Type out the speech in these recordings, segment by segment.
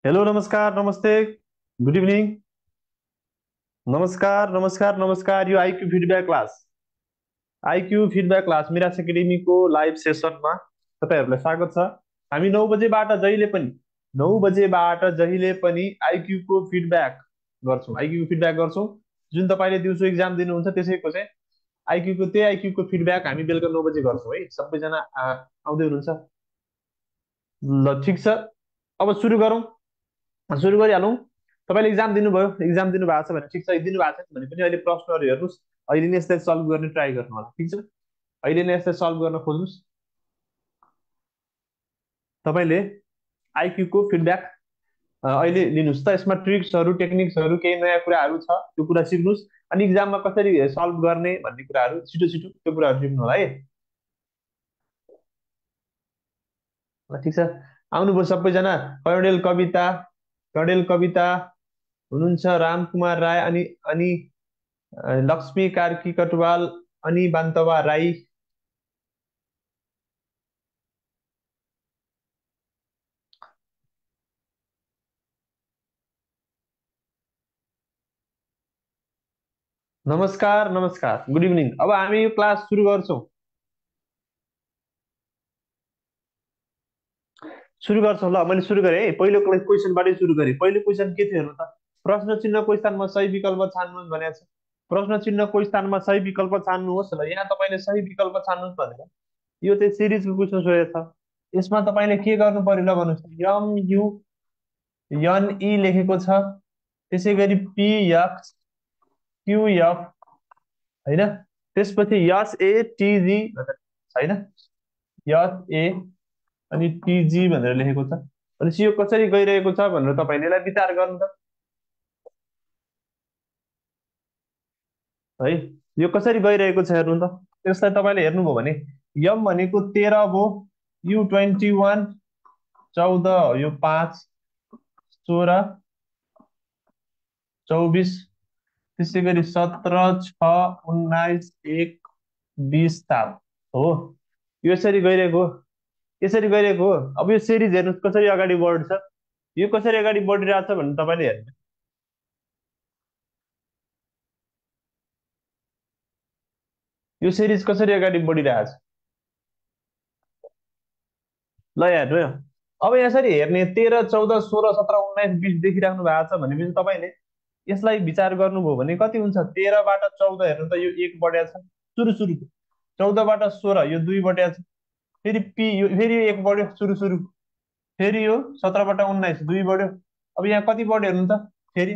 Hello, नमस्कार, नमस्ते, good evening. नमस्कार, नमस्कार, नमस्कार। यो IQ feedback class, IQ feedback class Miras एकाडेमीको लाइभ सेसनमा तपाईँहरूलाई स्वागत छ। हामी 9 बजेबाट जहिले पनि आइक्यूको फिडब्याक गर्छौँ, जुन तपाईँले दिउँसो इक्जाम दिनुहुन्छ त्यसैको चाहिँ आइक्यूको फिडब्याक हामी बेलुका 9 बजे गर्छौँ है। सबैजना आउँदै हुनुहुन्छ? ल, ठिक छ। अब सुरु गरौँ, सुरु गरिहालौँ। तपाईँले इक्जाम दिनुभयो, इक्जाम दिनुभएको छ भने ठिक छ, दिनुभएको छैन भने पनि अहिले प्रश्नहरू हेर्नुहोस्, अहिले नै यसलाई सल्भ गर्ने ट्राई गर्नु होला। ठिक छ, अहिले नै यसलाई सल्भ गर्न खोज्नुहोस्। तपाईँले आइक्यूको फिडब्याक अहिले लिनुहोस् त। यसमा ट्रिक्सहरू, टेक्निक्सहरू, केही नयाँ कुराहरू छ, त्यो कुरा सिक्नुहोस्। अनि इक्जाममा कसरी सल्भ गर्ने भन्ने कुराहरू छिटो छिटो त्यो कुराहरू सिक्नु होला है। ल, ठिक छ, आउनुभयो सबैजना। कर्णेल कविता हुनुहुन्छ, रामकुमार राय, अनि अनि लक्ष्मी कार्की कटवाल, अनि बान्तवा राई। नमस्कार, नमस्कार, गुड इभिनिङ। अब हामी यो क्लास सुरु गर्छौँ, ल। मैले सुरु गरेँ है, पहिलो क्वेसनबाटै सुरु गरेँ। पहिलो क्वेसन के थियो हेर्नु त। प्रश्न चिन्हको स्थानमा सही विकल्प छान्नुहोस् भनेको छ। प्रश्न चिन्हको स्थानमा सही विकल्प छान्नुहोस्। ल, यहाँ तपाईँले सही विकल्प छान्नुहोस् भनेर यो चाहिँ सिरिजको क्वेसन सोधेको छ। यसमा तपाईँले के गर्नु पर्यो ल भन्नुहोस्। MUNE लेखेको छ, त्यसै गरी PX QF होइन, त्यसपछि SATG होइन, SA अनि TG भनेर लेखेको छ। भनेपछि यो कसरी गइरहेको छ भनेर तपाईँले यसलाई विचार गर्नु त है। यो कसरी गइरहेको छ हेर्नु त। त्यसलाई तपाईँले हेर्नुभयो भने यम भनेको 13 भयो, U21 14, यो 5 16 24, त्यसै गरी 17 6 19 1 20 7 हो। यो यसरी गइरहेको हो, यसरी गइरहेको हो। अब यो सिरिज हेर्नुहोस् कसरी अगाडि बढ्छ। यो कसरी अगाडि बढिरहेछ भने तपाईँले हेर्नु, यो सिरिज कसरी अगाडि बढिरहेछ। ल, यहाँ हेर्नु है। अब यसरी हेर्ने 13 14 16 17 19 20 देखिराख्नु भएको छ भनेपछि तपाईँले यसलाई विचार गर्नुभयो भने कति हुन्छ। 13बाट 14 हेर्नु त, यो 1 बढ्या छ सुरु सुरु। 14बाट 16 यो 2 बढ्या छ, फेरि फेरि यो 1 बढ्यो सुरु सुरु, फेरि यो 17बाट 19 2 बढ्यो। अब यहाँ कति बढ्यो हेर्नु त, फेरि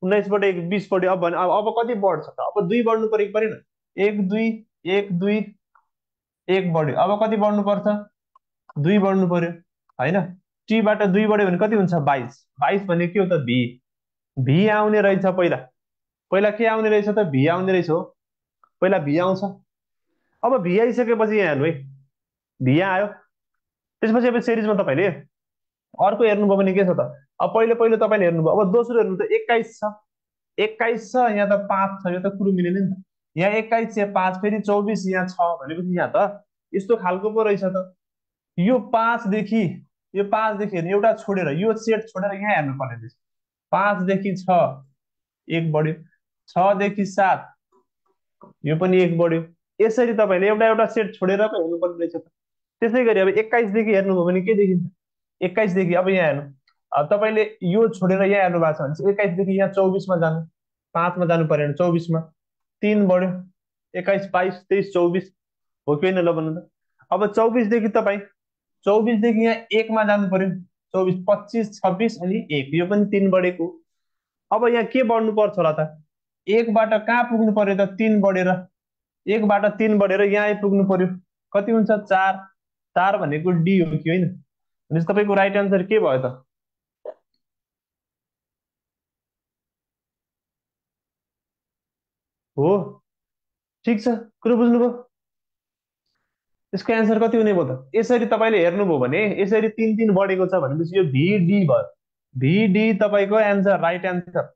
19बाट 1 20 बढ्यो। अब कति बढ्छ त, अब 2 बढ्नु पऱ्यो कि परेन। 1 2 1 2 1 बढ्यो, अब कति बढ्नु पर्छ, 2 बढ्नु पर्यो होइन। टीबाट 2 बढ्यो भने कति हुन्छ, 22। 22 भने के हो त, भी। भी आउने रहेछ पहिला, पहिला के आउने रहेछ त, भी आउने रहेछ हो। पहिला भी आउँछ। अब भी आइसकेपछि यहाँ हेर्नु है, भी आयो। त्यसपछि अब सिरिजमा तपाईँले अर्को हेर्नुभयो भने के छ त। अब पहिलो पहिलो तपाईँले हेर्नुभयो, अब दोस्रो हेर्नु त 21 छ, 21 छ, यहाँ त 5 छ, यो त कुरो मिलेन नि त। यहाँ 21 यहाँ 5 फेरि 24 यहाँ 6 भनेपछि यहाँ त यस्तो खालको पो रहेछ त। यो 5 देखि, यो 5 देखि हेर्नु, एउटा छोडेर यो सेट छोडेर यहाँ हेर्नु पर्ने रहेछ। 5 देखि 6 1 बढ्यो, 6 देखि 7 यो पनि 1 बढ्यो। यसरी तपाईँले एउटा एउटा सेट छोडेर पो हेर्नु पर्ने रहेछ त। त्यसै गरी अब 21 देखि हेर्नुभयो भने के देखिन्छ, 21 देखि अब यहाँ हेर्नु, तपाईँले यो छोडेर यहाँ हेर्नु भएको छ भने 21 देखि यहाँ 24मा जानु, 5मा जानु परेन, 24मा 3 बढ्यो, 21 22 23 24 हो कि होइन ल भन्नु त। अब 24 देखि तपाईँ 24 देखि यहाँ 1मा जानु पर्यो, 24 25 26 अनि 1, यो पनि 3 बढेको। अब यहाँ के बढ्नु पर्छ होला त, 1बाट कहाँ पुग्नु पर्यो त, 3 बढेर, 1बाट 3 बढेर यहाँ आइपुग्नु पर्यो, कति हुन्छ 4। 4 भनेको डी हो कि होइन, भनेपछि तपाईँको राइट एन्सर के भयो त, हो। ठिक छ, कुरो बुझ्नुभयो। यसको एन्सर कति हुने भयो त, यसरी तपाईँले हेर्नुभयो भने यसरी 3 3 बढेको छ भनेपछि यो VD भयो। VD तपाईँको एन्सर, राइट एन्सर।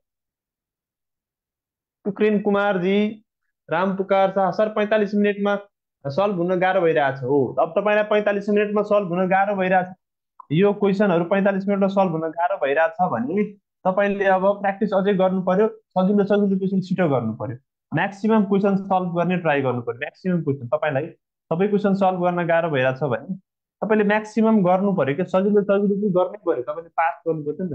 सुक्रिन कुमारजी, राम पुकार शाह सर, 45 मिनटमा सल्भ हुन गाह्रो भइरहेछ हो। अब तपाईँलाई 45 मिनटमा सल्भ हुन गाह्रो भइरहेछ, यो क्वेसनहरू 45 मिनटमा सल्भ हुन गाह्रो भइरहेको छ भने तपाईँले अब प्र्याक्टिस अझै गर्नु पर्यो। सजिलो सजिलो क्वेसन छिटो गर्नु पर्यो। म्याक्सिमम् क्वेसन सल्भ गर्ने ट्राई गर्नु पर्यो। म्याक्सिमम् क्वेसन तपाईँलाई सबै क्वेसन सल्भ गर्न गाह्रो भइरहेको छ भने तपाईँले म्याक्सिमम् गर्नु पर्यो कि सजिलो सजिलो चाहिँ गर्नै पर्यो। तपाईँले पास गर्नु पर्छ नि त।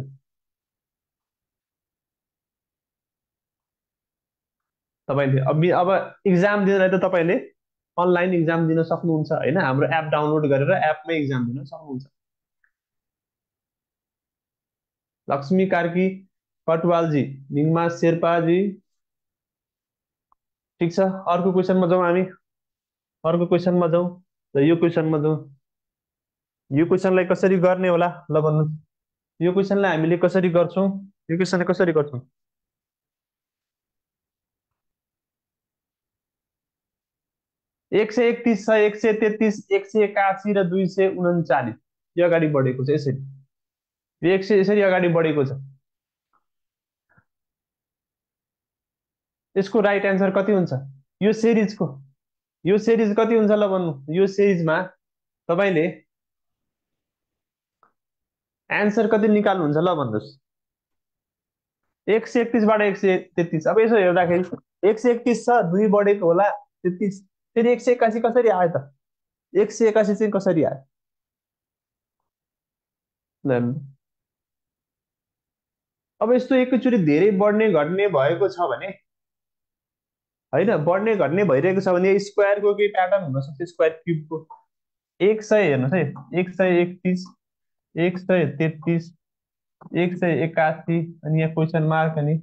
तपाईँले अब इक्जाम दिनलाई त तपाईँले अनलाइन इक्जाम दिन सक्नुहुन्छ होइन। हाम्रो एप डाउनलोड गरेर एपमै इक्जाम दिन सक्नुहुन्छ। लक्ष्मी कार्की कटवालजी, निङमा शेर्पाजी, ठिक छ। अर्को क्वेसनमा जाउँ हामी। अर्को क्वेसनमा जाउँ। र यो क्वेसनमा जाउँ। यो क्वेसनलाई कसरी गर्ने होला ल भन्नु। यो क्वेसनलाई हामीले कसरी गर्छौँ? यो क्वेसनलाई कसरी गर्छौँ? 131 छ, 133, 181 र 239 यो अगाडि बढेको छ यसरी। यो 100 यसरी अगाडि बढेको छ। यसको राइट एन्सर कति हुन्छ? यो सिरिजको यो सिरिज कति हुन्छ ल भन्नु। यो सिरिजमा तपाईँले एन्सर कति निकाल्नुहुन्छ ल भन्नुहोस्। 131बाट 133। अब यसो हेर्दाखेरि 131 छ, 2 बढेको होला 33, फेरि 181 कसरी आयो त? 181 चाहिँ कसरी आयो? ल हेर्नु। अब यस्तो एकैचोटि धेरै बढ्ने घट्ने भएको छ भने होइन, बढ्ने घट्ने भइरहेको छ भने स्क्वायरको केही प्याटर्न हुनसक्छ। स्क्वायर क्युबको 100 हेर्नुहोस् है, 131, 133, 181 अनि यहाँ क्वेसन मार्क अनि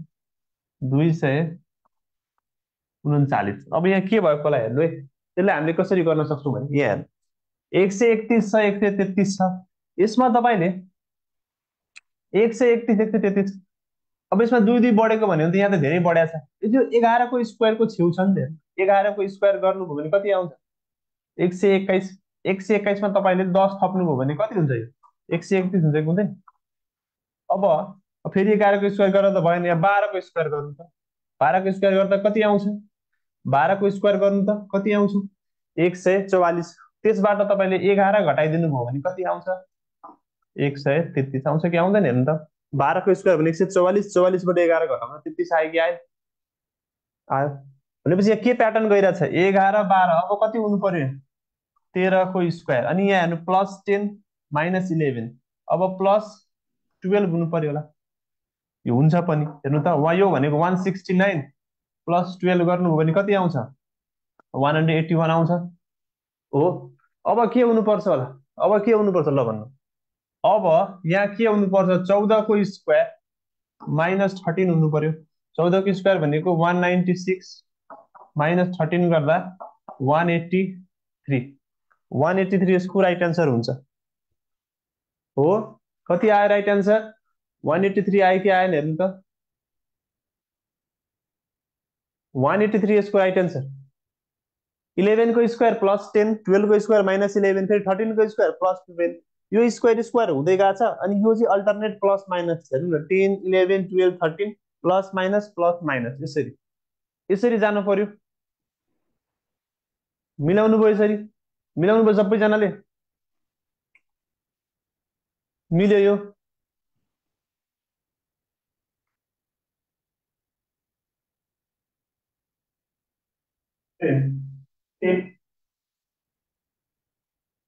239। अब यहाँ के भएको होला हेर्नु है। त्यसलाई हामीले कसरी गर्न सक्छौँ भने यहाँ हेर्नु, 131 छ, 133 छ। यसमा तपाईँले 131, 133, अब यसमा दुई दुई बढेको भन्यो भने त यहाँ त धेरै बढाएको छ। यो 11को स्क्वायरको छेउ छ नि त। 11को स्क्वायर गर्नुभयो भने कति आउँछ? 121। 121मा तपाईँले 10 थप्नुभयो भने कति हुन्छ? यो 131 हुन्छ कि हुँदैन? अब फेरि 11को स्क्वायर गरेर त भएन, यहाँ 12को स्क्वायर गर्नु त। 12को स्क्वायर गर्दा कति आउँछ? 12को स्क्वायर गर्नु त कति आउँछ? 144। त्यसबाट तपाईँले 11 घटाइदिनु भयो भने कति आउँछ? 133 आउँछ कि आउँदैन हेर्नु त। 12को स्क्वायर भने 144, 44बाट 11 घटाउँदा 33 आयो कि आयो? आयो। भनेपछि यहाँ के प्याटर्न गइरहेछ? 11, 12, अब कति हुनु पर्यो? 13को स्क्वायर। अनि यहाँ हेर्नु +10 -11, अब +12 हुनु पर्यो होला। यो हुन्छ पनि हेर्नु त। यो भनेको 169 +12 गर्नुभयो भने कति आउँछ? 181 आउँछ हो। अब के हुनुपर्छ होला? अब के हुनुपर्छ ल भन्नु। अब यहाँ के हुनुपर्छ? 14को स्क्वायर -13 हुनु पर्यो। 14को स्क्वायर भनेको 196 -13 गर्दा 183। 183 यसको राइट एन्सर हुन्छ हो। कति आयो राइट एन्सर? 183 आयो कि आएन हेर्नु त। 183 यसको राइट एन्सर। 11को स्क्वायर +10, 12को स्क्वायर -11, फेरि 13को स्क्वायर +12। यो स्क्वायर स्क्वायर हुँदै गएको छ। अनि यो चाहिँ अल्टरनेट प्लस माइनस हेर्नु न। 10, 11, 12, 13 प्लस माइनस यसरी यसरी जानु पर्यो। मिलाउनु भयो यसरी। मिलाउनु भयो सबैजनाले। मिल्यो यो।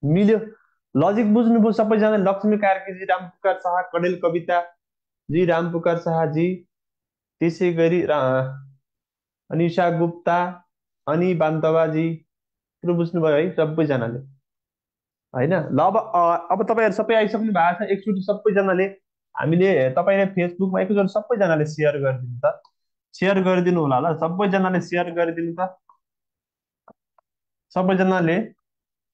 मिल्यो। लजिक बुझ्नुभयो सबैजना। लक्ष्मी कार्कीजी, रामपुकार शाह, कडेल कविता जी, रामपुकार शाहजी, त्यसै गरी अनिशा गुप्ता, अनि बान्तवाजी, कुरो बुझ्नुभयो है सबैजनाले होइन। ल अब तपाईँहरू सबै आइसक्नु भएको छ। एकचोटि सबैजनाले हामीले तपाईँले फेसबुकमा एकचोटि सबैजनाले सेयर गरिदिनु त। सेयर गरिदिनु होला ल। सबैजनाले सेयर गरिदिनु त। सबैजनाले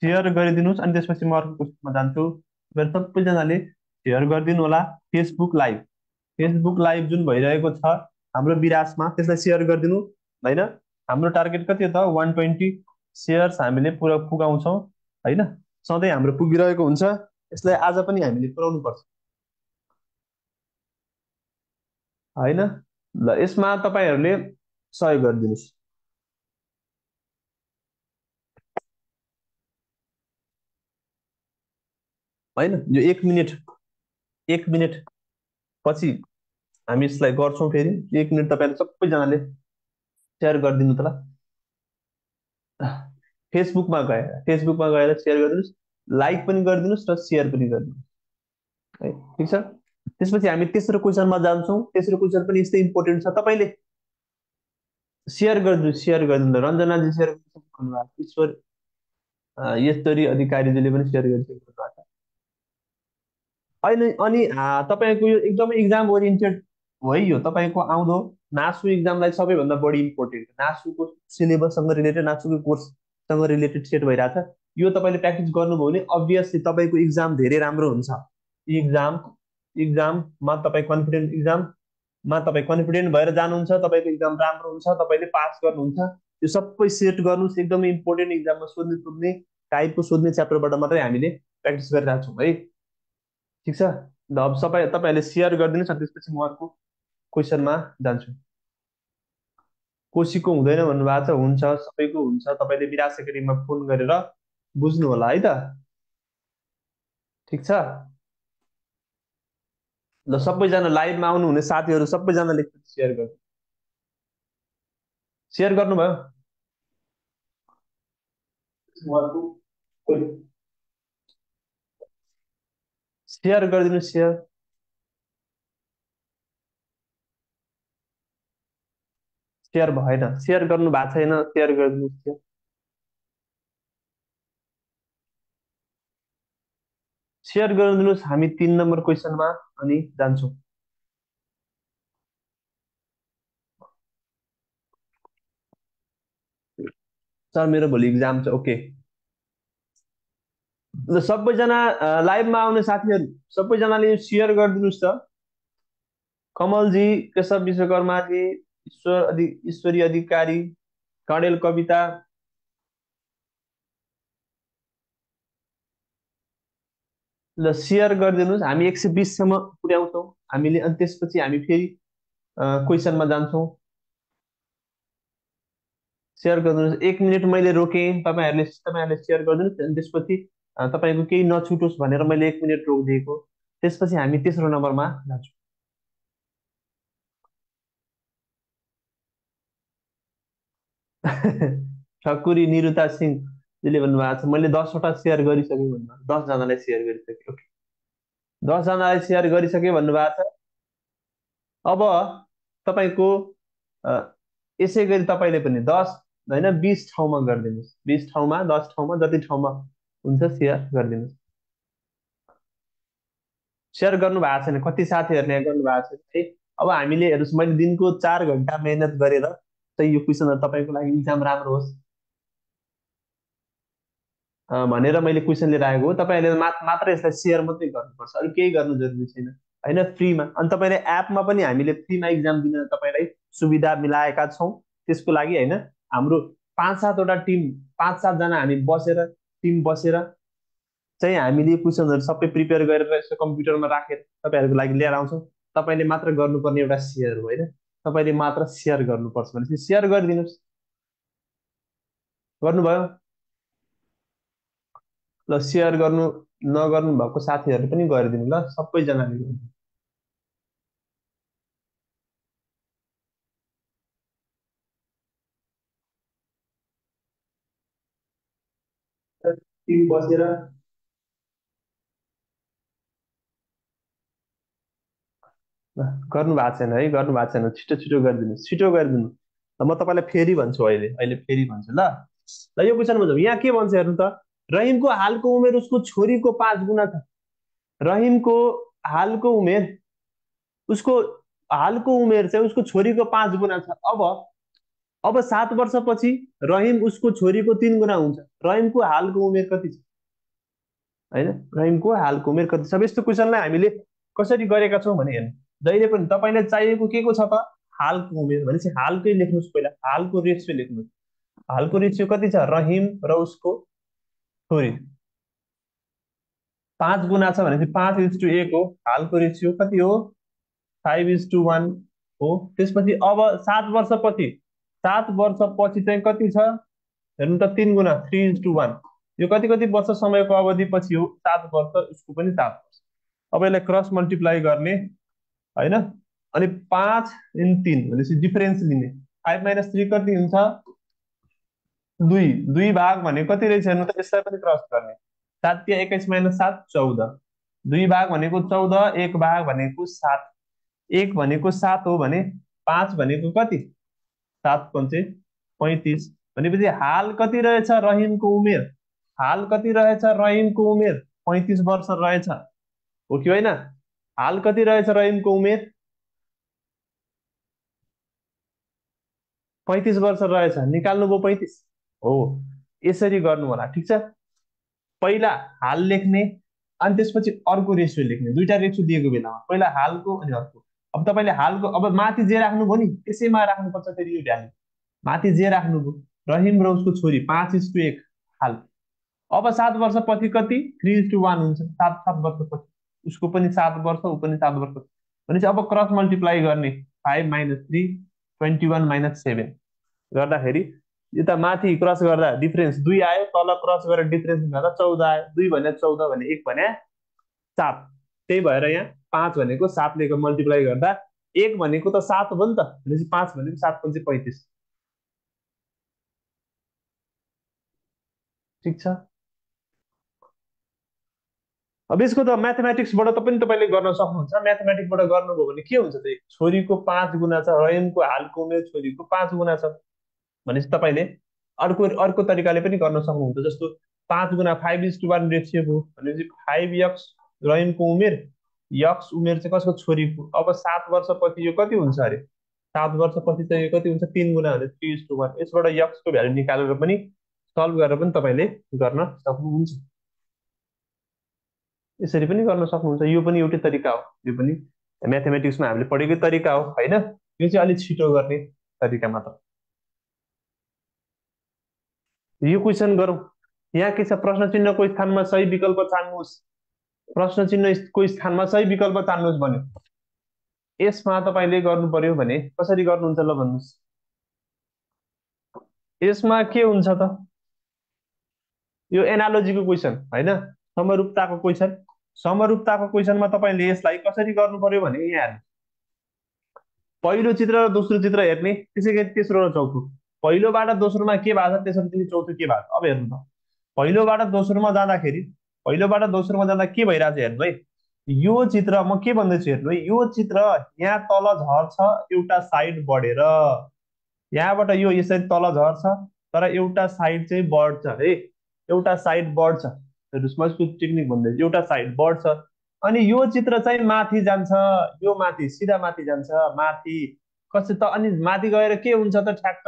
सेयर गरिदिनुहोस्। अनि त्यसपछि म अर्को क्वेसनमा जान्छु। सबैजनाले सेयर गरिदिनु होला। फेसबुक लाइभ, फेसबुक लाइभ जुन भइरहेको छ हाम्रो विरासमा, त्यसलाई सेयर गरिदिनु होइन। हाम्रो टार्गेट कति हो त? 120 सेयर्स हामीले पुरा पुगाउँछौँ होइन। सधैँ हाम्रो पुगिरहेको हुन्छ। यसलाई आज पनि हामीले पुऱ्याउनु पर्छ होइन। ल यसमा तपाईँहरूले सहयोग गरिदिनुहोस्। होइन, यो 1 मिनट, 1 मिनट पछि हामी यसलाई गर्छौँ फेरि। 1 मिनट तपाईँले सबैजनाले सेयर गरिदिनु त ल। फेसबुकमा गएर सेयर गरिदिनुहोस्, लाइक पनि गरिदिनुहोस् र सेयर पनि गरिदिनुहोस् है। ठिक छ। त्यसपछि हामी तेस्रो क्वेसनमा जान्छौँ। तेस्रो क्वेसन पनि यस्तै इम्पोर्टेन्ट छ। तपाईँले सेयर गरिदिनु, सेयर गरिदिनु। रञ्जनाजी सेयर गर्नुभएको छ, ईश्वर यस्तरी अधिकारीजीले पनि सेयर गरिसक्नु भएको छ। अनि तपाईँको यो एकदमै इक्जाम ओरिएन्टेड हो है। यो तपाईँको आउँदो नासु इक्जामलाई सबैभन्दा बढी इम्पोर्टेन्ट, नासुको सिलेबससँग रिलेटेड, नासुको कोर्ससँग रिलेटेड सेट भइरहेछ। यो तपाईँले प्र्याक्टिस गर्नुभयो भने अभियसली तपाईँको इक्जाम धेरै राम्रो हुन्छ। इक्जाम इक्जाममा तपाईँ कन्फिडेन्ट, इक्जाममा तपाईँ कन्फिडेन्ट भएर जानुहुन्छ, तपाईँको इक्जाम राम्रो हुन्छ, तपाईँले पास गर्नुहुन्छ। यो सबै सेट गर्नुहोस्। एकदमै इम्पोर्टेन्ट, इक्जाममा सोध्ने सोध्ने टाइपको सोध्ने च्याप्टरबाट मात्रै हामीले प्र्याक्टिस गरिरहेको छौँ है। ठिक छ। ल अब तपाईँहरूले सेयर गरिदिनुहोस् न, त्यसपछि म अर्को क्वेसनमा जान्छु। कोसीको हुँदैन भन्नुभएको छ, हुन्छ, सबैको हुन्छ। तपाईँले विरासकरीमा फोन गरेर बुझ्नु होला है त। ठिक छ। ल सबैजना लाइभमा आउनुहुने साथीहरू सबैजनाले सेयर गर्नु, सेयर गर्नुभयो। सेयर गरिदिनु, सेयर। सेयर भएन, सेयर गर्नु भएको छैन, सेयर गरिदिनु। सेयर गरिदिनुहोस्। हामी 3 नम्बर क्वेसनमा अनि जान्छौँ। सर मेरो भोलि इक्जाम छ। ओके, ल सबैजना लाइभमा आउने साथीहरू सबैजनाले सेयर गरिदिनुहोस् त। कमलजी, केशव विश्वकर्माजी, ईश्वरी अधिकारी, कणेल कविता, ल सेयर गरिदिनुहोस्। हामी 120सम्म पुर्याउँछौँ हामीले, अनि त्यसपछि हामी फेरि क्वेसनमा जान्छौँ। सेयर गरिदिनुहोस्। 1 मिनट मैले रोकेँ, तपाईँहरूले सेयर गरिदिनुहोस्। अनि त्यसपछि तपाईँको केही नछुटोस् भनेर मैले 1 मिनट रोकिदिएको। त्यसपछि हामी तेस्रो नम्बरमा जान्छौँ। ठकुरी निरुता सिंहले भन्नुभएको छ मैले 10वटा सेयर गरिसकेँ भन्नुभएको, 10जनालाई सेयर गरिसकेँ। ओके, 10जनालाई सेयर गरिसकेँ भन्नुभएको छ। अब तपाईँको अ, यसै गरी तपाईँले पनि 10 होइन 20 ठाउँमा गरिदिनुहोस्। 20 ठाउँमा, 10 ठाउँमा, जति ठाउँमा हुन्छ सेयर गरिदिनुहोस्। सेयर गर्नु भएको छैन, कति साथीहरूले यहाँ गर्नुभएको छैन है। अब हामीले हेर्नुहोस्, मैले दिनको 4 घन्टा मेहनत गरेर चाहिँ यो क्वेसनहरू तपाईँको लागि इक्जाम राम्रो होस् भनेर मैले क्वेसन लिएर आएको हो। तपाईँहरूले मात्र यसलाई सेयर मात्रै गर्नुपर्छ, अरू केही गर्नु जरुरी छैन होइन, फ्रीमा। अनि तपाईँले एपमा पनि हामीले फ्रीमा इक्जाम दिन तपाईँलाई सुविधा मिलाएका छौँ। त्यसको लागि होइन, हाम्रो 5-7वटा टिम, 5-7जना हामी बसेर, टिम बसेर चाहिँ हामीले क्वेसनहरू सबै प्रिपेयर गरेर यसो कम्प्युटरमा राखेर तपाईँहरूको लागि लिएर आउँछौँ। तपाईँले मात्र गर्नुपर्ने एउटा सेयर हो होइन, तपाईँले मात्र सेयर गर्नुपर्छ भने सेयर गरिदिनुहोस्। गर्नुभयो? ल सेयर गर्नु नगर्नु भएको साथीहरूले पनि गरिदिनु ल, सबैजनाले गर्नु। टिम बसेर गर्नु भएको छैन है, गर्नु भएको छैन, छिटो छिटो गरिदिनुहोस्, छिटो गरिदिनु। म तपाईँलाई फेरि भन्छु, अहिले अहिले फेरि भन्छु ल। ल यो क्वेसनमा जाउँ। यहाँ के भन्छ हेर्नु त, रहिमको हालको उमेर उसको छोरीको 5 गुणा छ। रहिमको हालको उमेर, उसको हालको उमेर चाहिँ उसको छोरीको 5 गुणा छ। अब 7 वर्षपछि रहिम उसको छोरीको 3 गुणा हुन्छ। रहिमको हालको उमेर कति छ होइन, रहिमको हालको उमेर कति छ। अब यस्तो क्वेसनलाई हामीले कसरी गरेका छौँ भने हेर्नु, जहिले पनि तपाईँलाई चाहिएको के को छ त, हालको उमेर भनेपछि हालकै लेख्नुहोस्। पहिला हालको रेसियो लेख्नुहोस्। हालको रेसियो कति छ, रहिम र उसको छोरी 5 गुणा छ भनेपछि 5:1 हो। हालको रेसियो कति हो, 5:1 हो। त्यसपछि अब 7 वर्षपछि, 7 वर्षपछि चाहिँ कति छ हेर्नु त, 3 गुणा, 3:1। यो कति कति वर्ष समयको अवधि पछि हो, 7 वर्ष, उसको पनि 7 वर्ष। अब यसलाई क्रस मल्टिप्लाई गर्ने, होइन। अनि 5 × 3 भनेपछि डिफरेन्स लिने। 5 - 3 कति हुन्छ? 2। 2 भाग भने कति रहेछ हेर्नु त, यसलाई पनि क्रस गर्ने। 7 × 21 - 7 14। 2 भाग भनेको 14, 1 भाग भनेको 7। 1 भनेको 7 हो भने 5 भनेको कति? 7×5 = 35। भनेपछि हाल कति रहेछ रहिमको उमेर? हाल कति रहेछ रहिमको उमेर? 35 वर्ष रहेछ, हो कि होइन? हाल कति रहेछ रहिमको उमेर? 35 वर्ष रहेछ। निकाल्नुभयो 35? हो। यसरी गर्नु होला, ठिक छ। पहिला हाल लेख्ने, अनि त्यसपछि अर्को रेसियो लेख्ने। दुईटा रेसियो दिएको बेलामा पहिला हालको अनि अर्को। अब तपाईँले हालको, अब माथि जे राख्नुभयो नि त्यसैमा राख्नुपर्छ फेरि यो भ्यालु। माथि जे राख्नुभयो, रहिम र उसको छोरी 5:1 हाल। अब 7 वर्षपछि कति? 3:1 हुन्छ। 7 वर्षपछि उसको पनि 7 वर्ष, ऊ पनि 7 वर्ष। भनेपछि अब क्रस मल्टिप्लाई गर्ने। 5 - 3 21 - 7 गर्दाखेरि यता माथि क्रस गर्दा डिफरेन्स 2 आयो, तल क्रस गरेर डिफरेन्स गर्दा 14 आयो। 2 भने 14 भने 1 भने 7। त्यही भएर यहाँ 5 भनेको 7ले मल्टिप्लाई गर्दा 1 भनेको त 7 हो नि त, भनेपछि 5 भनेको 7×5 = 35। ठिक छ। अब यसको त म्याथमेटिक्सबाट त पनि तपाईँले गर्न सक्नुहुन्छ। म्याथमेटिक्सबाट गर्नुभयो भने के हुन्छ त, छोरीको 5 गुणा छ, रहिमको हालको उमेर छोरीको 5 गुणा छ भनेपछि तपाईँले अर्को अर्को तरिकाले पनि गर्न सक्नुहुन्छ। जस्तो 5 × 5:1 रेसियो भयो भनेपछि 5x रहिमको उमेर, यक्स उमेर चाहिँ कसको? छोरीको। अब 7 वर्षपछि यो कति हुन्छ अरे? 7 वर्षपछि चाहिँ यो कति हुन्छ? 3 गुणा भने 3:1। यसबाट यक्सको भ्यालु निकालेर पनि, सल्भ गरेर पनि तपाईँले गर्न सक्नुहुन्छ। यसरी पनि गर्न सक्नुहुन्छ। यो पनि एउटै तरिका हो। यो पनि म्याथमेटिक्समा हामीले पढेकै तरिका हो, होइन? यो चाहिँ अलिक छिटो गर्ने तरिका मात्र। यो क्वेसन गरौँ। यहाँ के छ? प्रश्न चिन्हको स्थानमा सही विकल्प छान्नुहोस्। प्रश्न चिन्हको स्थानमा सही विकल्प छान्नुहोस् भन्यो। यसमा तपाईँले गर्नु पर्यो भने कसरी गर्नुहुन्छ ल भन्नुहोस्। यसमा के हुन्छ त, यो एनालोजीको क्वेसन, होइन? समरूपताको क्वेसन। समरूपताको क्वेसनमा तपाईँले यसलाई कसरी गर्नु पर्यो भने, यहाँ पहिलो चित्र र दोस्रो चित्र हेर्ने, त्यसै गरी तेस्रो र चौथो। पहिलोबाट दोस्रोमा के भएको छ, तेस्रोदेखि चौथो के भएको छ। अब हेर्नु त, पहिलोबाट दोस्रोमा जाँदाखेरि, पहिलोबाट दोस्रोमा जाँदा के भइरहेछ हेर्नु है। यो चित्र म के भन्दैछु हेर्नु है, यो चित्र यहाँ तल झर्छ एउटा साइड बढेर, यहाँबाट यो यसरी तल झर्छ, तर एउटा साइड चाहिँ बढ्छ है। एउटा साइड बढ्छ। हेर्नुहोस्, म यसको टेक्निक भन्दैछु। एउटा साइड बढ्छ, अनि यो चित्र चाहिँ माथि जान्छ। यो माथि, सिधा माथि जान्छ, माथि कसै त। अनि माथि गएर के हुन्छ त, ठ्याक्क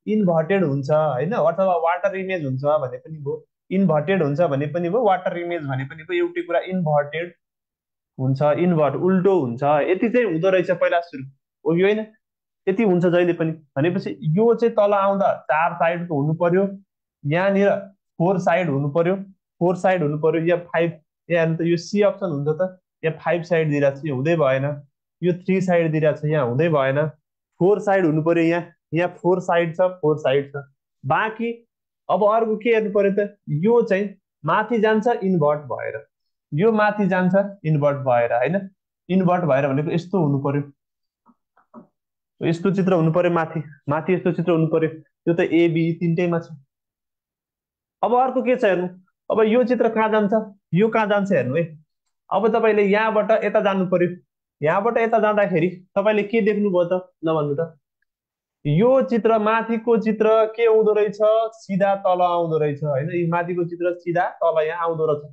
इन्भर्टेड हुन्छ, होइन? अथवा वाटर इमेज हुन्छ भने पनि भयो, इन्भर्टेड हुन्छ भने पनि भयो, वाटर इमेज भने पनि भयो, एउटै कुरा। इन्भर्टेड हुन्छ, इन्भर्ट उल्टो हुन्छ, यति चाहिँ हुँदो रहेछ पहिला सुरु, हो कि होइन? यति हुन्छ जहिले पनि। भनेपछि यो चाहिँ तल आउँदा 4 साइडको हुनु पर्यो। यहाँनिर 4 साइड हुनु पर्यो, 4 साइड हुनु पर्यो। या 5, यहाँ हेर्नु त, यो सी अप्सन हुन्छ त। यहाँ 5 साइड दिइरहेको छ, यो हुँदै भएन। यो 3 साइड दिइरहेको छ, यहाँ हुँदै भएन। 4 साइड हुनु पर्यो। यहाँ यहाँ 4 साइड छ, 4 साइड छ बाँकी। अब अर्को के हेर्नु पर्यो त, यो चाहिँ माथि जान्छ इन्भर्ट भएर, यो माथि जान्छ इन्भर्ट भएर, होइन? इन्भर्ट भएर भनेको यस्तो हुनु पर्यो, यस्तो चित्र हुनु पर्यो। माथि माथि यस्तो चित्र हुनु पर्यो। त्यो त एबी तिनटैमा छ। अब अर्को के छ हेर्नु। अब यो चित्र कहाँ जान्छ, यो कहाँ जान्छ हेर्नु है। अब तपाईँले यहाँबाट यता जानु पर्यो। यहाँबाट यता जाँदाखेरि तपाईँले के देख्नुभयो त, ल भन्नु त। यो चित्र, माथिको चित्र के आउँदो रहेछ? सिधा तल आउँदो रहेछ, होइन? यो माथिको चित्र सिधा तल यहाँ आउँदो रहेछ,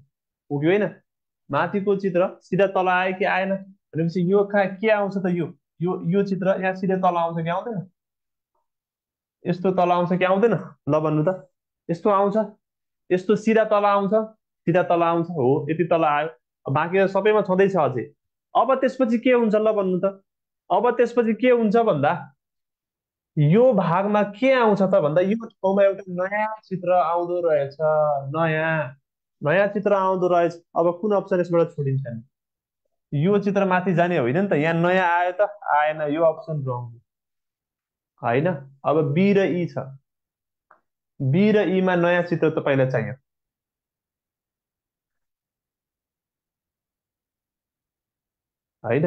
हो कि होइन? माथिको चित्र सिधा तल आयो कि आएन? भनेपछि यो कहाँ के आउँछ त, यो चित्र यहाँ सिधै तल आउँछ कि आउँदैन? यस्तो तल आउँछ कि आउँदैन? ल भन्नु त। यस्तो आउँछ, यस्तो सिधा तल आउँछ, सिधा तल आउँछ, हो यति तल आयो। बाँकी त सबैमा छँदैछ अझै। अब त्यसपछि के हुन्छ ल भन्नु त। अब त्यसपछि के हुन्छ भन्दा, यो भागमा के आउँछ त भन्दा, यो ठाउँमा एउटा नयाँ चित्र आउँदो रहेछ। नयाँ नयाँ चित्र आउँदो रहेछ। अब कुन अप्सन यसबाट छोडिन्छ नि? यो चित्र माथि जाने होइन नि त। यहाँ नयाँ आयो त आएन, यो अप्सन रङ, होइन? अब बी र ई छ। बी र ईमा नयाँ चित्र तपाईँलाई चाहियो। होइन।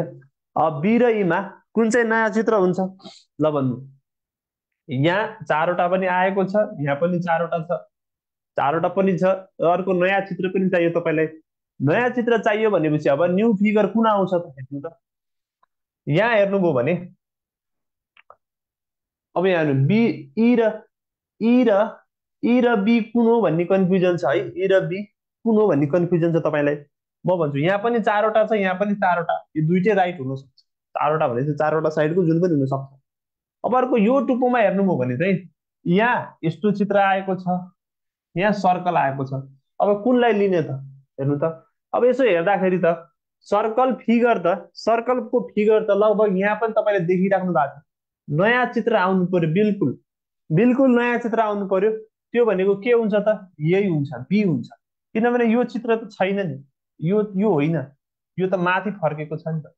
अब बी र ईमा कुन चाहिँ नयाँ चित्र हुन्छ ल भन्नु। यहाँ चारवटा पनि आएको छ, यहाँ पनि चारवटा छ, चारवटा पनि छ, र अर्को नयाँ चित्र पनि चाहियो तपाईँलाई। नयाँ चित्र चाहियो भनेपछि अब न्यू फिगर कुन आउँछ त हेर्नु त। यहाँ हेर्नुभयो भने अब यहाँ हेर्नु बी, ई र ई र ई र बी कुन हो भन्ने कन्फ्युजन छ है। ई र बी कुन हो भन्ने कन्फ्युजन छ तपाईँलाई। म भन्छु यहाँ पनि चारवटा छ, यहाँ पनि चारवटा, यो दुइटै राइट हुनसक्छ। चारवटा भनेपछि चारवटा साइडको जुन पनि हुनसक्छ। अब अर्को यो टुप्पोमा हेर्नुभयो भने चाहिँ यहाँ यस्तो चित्र आएको छ, यहाँ सर्कल आएको छ। अब कुनलाई लिने त हेर्नु त। अब यसो हेर्दाखेरि त सर्कलको फिगर त लगभग यहाँ पनि तपाईँले देखिराख्नु भएको छ। नयाँ चित्र आउनु पर्यो, बिल्कुल बिल्कुल नयाँ चित्र आउनु पर्यो। त्यो भनेको के हुन्छ त, यही हुन्छ, बी हुन्छ। किनभने यो चित्र त छैन नि, यो होइन, यो त माथि फर्केको छ नि त।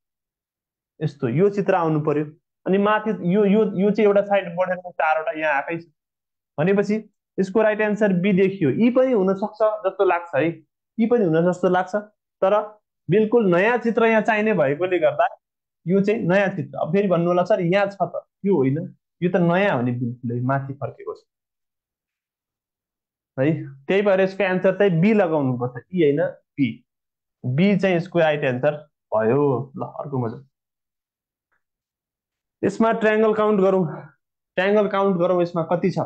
यस्तो यो चित्र आउनु पर्यो। अनि माथि यो चाहिँ एउटा साइड बढेर चारवटा यहाँ आएकै छ भनेपछि यसको राइट एन्सर बी देखियो। यी पनि हुन सक्छ जस्तो लाग्छ है, यी पनि हुन जस्तो लाग्छ। तर बिल्कुल नयाँ चित्र यहाँ चाहिने भएकोले गर्दा यो चाहिँ नयाँ चित्र। अब फेरि भन्नु होला सर यहाँ छ त, यो होइन, यो त नयाँ हो नि, बिल्कुलै माथि फर्केको छ है। त्यही भएर यसको एन्सर चाहिँ बी लगाउनु पर्छ, ई होइन, बी। बी चाहिँ यसको राइट एन्सर भयो। ल अर्को मजा, यसमा ट्रायङ्गल काउन्ट गरौँ। ट्रायङ्गल काउन्ट गरौँ, यसमा कति छ।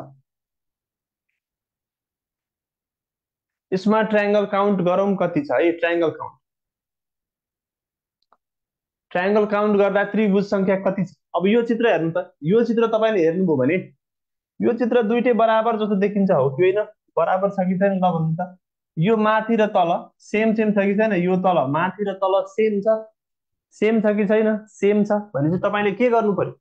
यसमा ट्रायङ्गल काउन्ट गरौँ कति छ है। ट्रायङ्गल काउन्ट, ट्रायङ्गल काउन्ट गर्दा त्रिभुज संख्या कति छ। अब यो चित्र हेर्नु त, यो चित्र तपाईँले हेर्नुभयो भने यो चित्र दुइटै बराबर जस्तो देखिन्छ, हो कि होइन। बराबर छ कि छैन ल भन्नु त। यो माथि र तल सेम सेम छ कि छैन, यो तल माथि र तल सेम छ, सेम छ कि छैन, सेम छ भनेपछि तपाईँले के गर्नु पर्यो,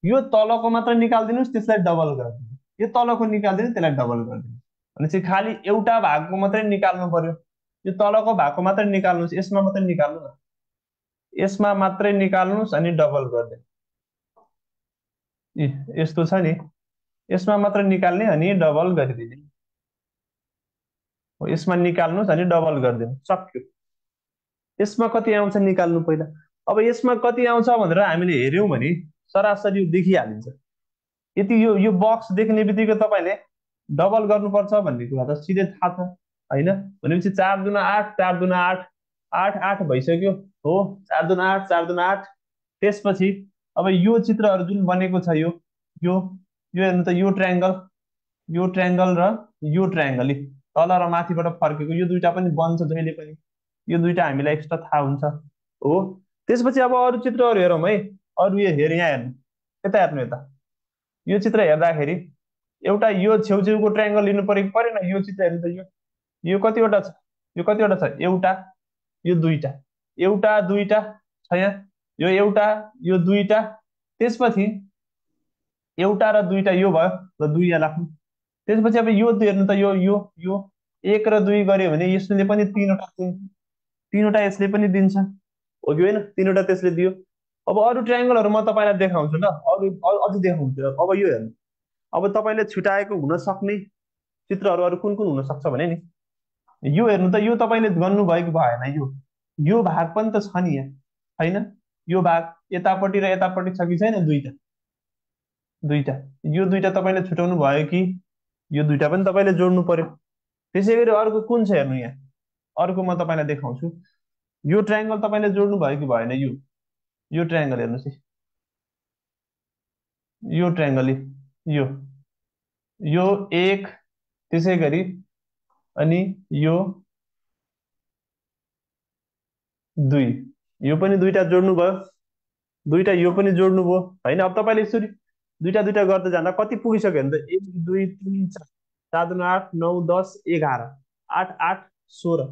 यो तलको मात्र निकालिदिनुहोस्, त्यसलाई डबल गरिदिनु, यो तलको निकालिदिनु, त्यसलाई डबल गरिदिनु। भनेपछि खालि एउटा भागको मात्रै निकाल्नु पर्यो। यो तलको भागको मात्रै निकाल्नुहोस्, यसमा मात्रै निकाल्नु न, यसमा मात्रै निकाल्नुहोस् अनि डबल गरिदिनु। यस्तो छ नि, यसमा मात्र निकाल्ने अनि डबल गरिदिने, यसमा निकाल्नुहोस् अनि डबल गरिदिनु, सक्यो। यसमा कति आउँछ निकाल्नु पहिला। अब यसमा कति आउँछ भनेर हामीले हेऱ्यौँ भने सरासरी देखिहालिन्छ। यदि यो बक्स देख्ने बित्तिकै तपाईँले डबल गर्नुपर्छ भन्ने कुरा त सिधै थाहा छ होइन। भनेपछि 4 दुना 8, 4 दुना 8, 8 8 भइसक्यो हो, 4 दुना 8, 4 दुना 8। त्यसपछि अब यो चित्रहरू जुन बनेको छ, यो यो हेर्नु त, यो ट्रायङ्गल र यो ट्रायङ्गल तल र माथिबाट फर्केको, यो दुइटा पनि बन्छ जहिले पनि, यो दुइटा हामीलाई एक्स्ट्रा थाहा हुन्छ हो। त्यसपछि अब अरू चित्रहरू हेरौँ है। अरू यो हेर, यहाँ हेर्नु, यता हेर्नु, यता यो चित्र हेर्दाखेरि एउटा यो छेउछेउको ट्रायङ्गल लिनु पऱ्यो कि परेन। यो चित्र हेर्नु त, यो कतिवटा छ, यो कतिवटा छ, एउटा, यो दुईटा, एउटा दुईटा छ यहाँ, यो एउटा, यो दुईटा। त्यसपछि एउटा र दुईटा यो भयो, र दुई यहाँ राख्नु। त्यसपछि अब यो हेर्नु त, यो 1 र 2 गऱ्यो भने यसले पनि तिनवटा दिन्छ, तिनवटा यसले पनि दिन्छ, हो कि होइन, तिनवटा त्यसले दियो। अब अरू ट्रायङ्गलहरू म तपाईँलाई देखाउँछु ल, अझै देखाउँछु। अब यो हेर्नु, अब तपाईँले छुट्याएको हुन सक्ने चित्रहरू अरू कुन कुन हुन सक्छ भने नि, यो हेर्नु त, यो तपाईँले गर्नुभयो कि भएन। यो भाग पनि त छ नि यहाँ, होइन। यो भाग यतापट्टि र यतापट्टि छ कि छैन, दुईटा, दुईटा। यो दुईटा तपाईँले छुट्याउनु भयो कि, यो दुईटा पनि तपाईँले जोड्नु पर्यो। त्यसै गरी अर्को कुन छ हेर्नु, यहाँ अर्को म तपाईँलाई देखाउँछु। यो ट्रायङ्गल तपाईँले जोड्नु भयो कि भएन, यो ट्रायङ्गल हेर्नुहोस् है, यो ट्रायङ्गल, यो यो एक, त्यसै गरी अनि यो दुई, यो पनि दुईटा जोड्नु भयो, दुईटा यो पनि जोड्नु भयो होइन। अब तपाईँले यसरी दुईटा दुईटा गर्दै जाँदा कति पुगिसक्यो भने त, 1 2 3 4, 4 दुना 8 9 10 11, 8 8 16,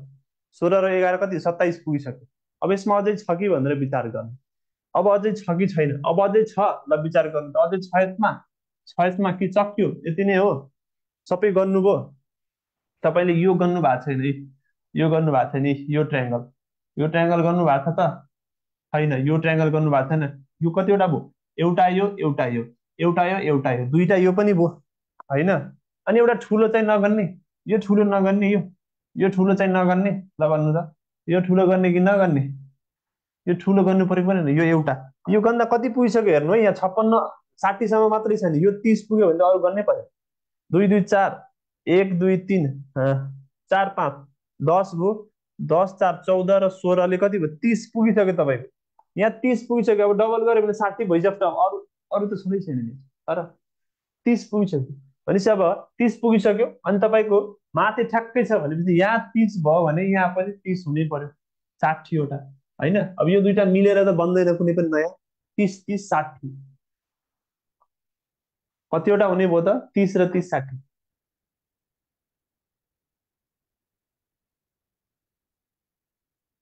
16 र 11 कति, 27 पुगिसक्यो। अब यसमा अझै छ कि भनेर विचार गर्नु। अब अझै छ कि छैन, अब अझै छ, ल विचार गर्नु त। अझै छ यसमा, छ यसमा कि सक्यो, यति नै हो, सबै गर्नुभयो। तपाईँले यो गर्नु भएको छैन है, यो गर्नु भएको छैन, यो ट्रायङ्गल गर्नु भएको छ त छैन, यो ट्रायङ्गल गर्नु भएको छैन। यो कतिवटा भयो, एउटा यो, एउटा यो, एउटा यो, एउटा यो, दुईटा यो पनि भयो होइन। अनि एउटा ठुलो चाहिँ नगर्ने, यो ठुलो नगर्ने, यो ठुलो चाहिँ नगर्ने, ल भन्नु त, यो ठुलो गर्ने कि नगर्ने, यो ठुलो गर्नु पऱ्यो परेन यो एउटा। यो गर्दा कति पुगिसक्यो हेर्नु है, यहाँ 56 60सम्म मात्रै छ नि, यो 30 पुग्यो भने त अरू गर्नै पर्यो। दुई दुई चार, एक दुई तिन, चार पाँच, 10 भयो। 10 4 14 र 16ले कति भयो, 30 पुगिसक्यो तपाईँको। यहाँ 30 पुगिसक्यो, अब डबल गऱ्यो भने 60 भइसक्छ। अब अरू अरू त छँदै छैन नि, तर 30 पुगिसक्यो भनेपछि अब 30 पुगिसक्यो अनि तपाईँको माथि ठ्याक्कै छ भनेपछि यहाँ 30 भयो भने यहाँ पनि 30 हुनै पर्यो, 60वटा होइन। अब यो दुइटा मिलेर त बन्दैन कुनै पनि नयाँ। 30 30 60 कतिवटा हुने भयो त, 30 र 30 60।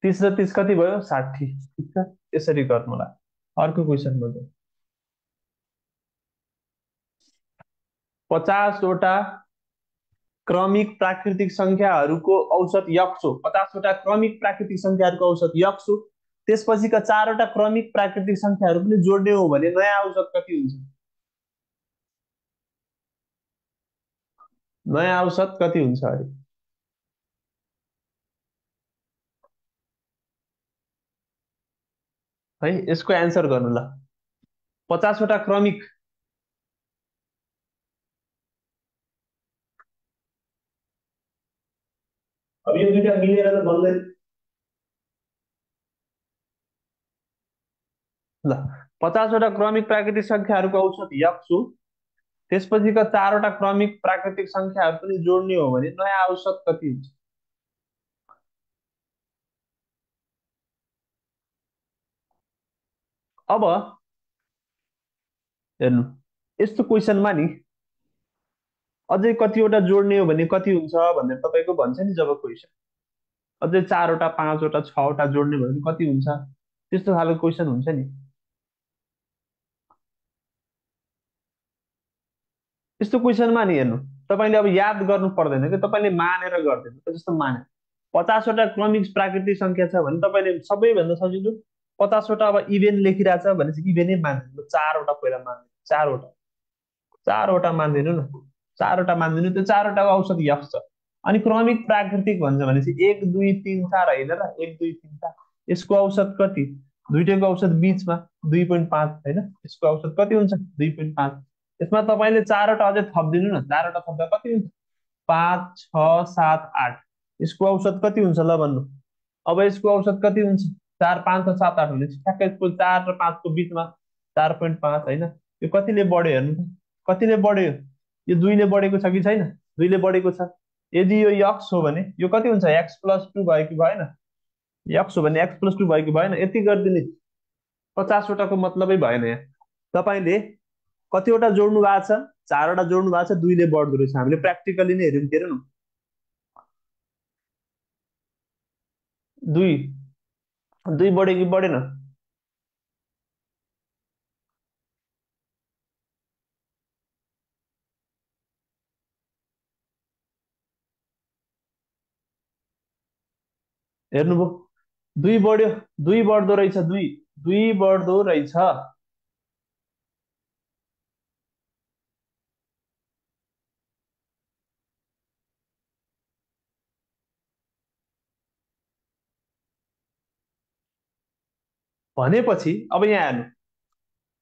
30 र 30 कति भयो, 60। ठिक छ, यसरी गर्नुला। अर्को क्वेसन भयो। 50वटा क्रमिक प्राकृतिक संख्याहरूको औसत यक्स हो। 50वटा क्रमिक प्राकृतिक संख्याहरूको औसत यक्स हो। त्यसपछिका 4वटा क्रमिक प्राकृतिक संख्याहरू पनि जोड्ने हो भने नयाँ औसत कति हुन्छ? नयाँ औसत कति हुन्छ अरे? है यसको एन्सर गर्नु ल। 50वटा क्रमिक, अब यो दुइटा मिलेर त बन्दैन। ल, 50वटा क्रमिक प्राकृतिक संख्याहरूको औसत यक्स हो। त्यसपछिका 4वटा क्रमिक प्राकृतिक संख्याहरू पनि जोड्ने हो भने नयाँ औसत कति हुन्छ? अब हेर्नु, यस्तो क्वेसनमा नि अझै कतिवटा जोड्ने हो भने कति हुन्छ भनेर तपाईँको भन्छ नि जब क्वेसन। अझै 4वटा 5वटा 6वटा जोड्ने भयो भने कति हुन्छ, त्यस्तो खालको क्वेसन हुन्छ नि। यस्तो क्वेसनमा नि हेर्नु, तपाईँले अब याद गर्नु पर्दैन कि, तपाईँले मानेर गरिदिनु जस्तो माने। 50वटा क्रमिक प्राकृतिक संख्या छ भने तपाईँले सबैभन्दा सजिलो 50वटा अब इभेन लेखिरहेछ भने चाहिँ इभेनै मानिदिनु। 4वटा पहिला मानिदिनु, 4वटा, 4वटा मानिदिनु न। 4वटा मानिदिनु, त्यो 4वटाको औसत यक्स छ। अनि क्रमिक प्राकृतिक भन्छ भने चाहिँ 1 2 3 4 होइन र, 1 2 3 4, यसको औसत कति, दुइटैको औसत बिचमा 2.5 होइन, यसको औसत कति हुन्छ, 2.5। यसमा तपाईँले 4वटा अझै थपिदिनु न, 4वटा थप्दा कति हुन्छ, 5 6 7 8। यसको औसत कति हुन्छ ल भन्नु। अब यसको औसत कति हुन्छ, 4 5 र 7 8 हुने, ठ्याक्कै यसको 4 र 5 को बिचमा 4.5 होइन। यो कतिले बढ्यो हेर्नु त, कतिले बढ्यो, यो 2ले बढेको छ कि छैन, 2ले बढेको छ। यदि यो यक्स हो भने यो कति हुन्छ, x+2 भयो कि भएन, यक्स हो भने x+2 भयो कि भएन, यति गरिदिने। 50वटाको मतलबै भएन यहाँ। तपाईँले कतिवटा जोड्नु भएको छ, 4वटा जोड्नु भएको छ, 2ले बढ्दो रहेछ। हामीले प्र्याक्टिकली नै हेऱ्यौँ, के हेरौँ, 2 2 बढ्यो कि बढेन। हेर्नुभयो, 2 बढ्यो, 2 बढ्दो रहेछ, 2 2 बढ्दो रहेछ। भनेपछि अब यहाँ हेर्नु,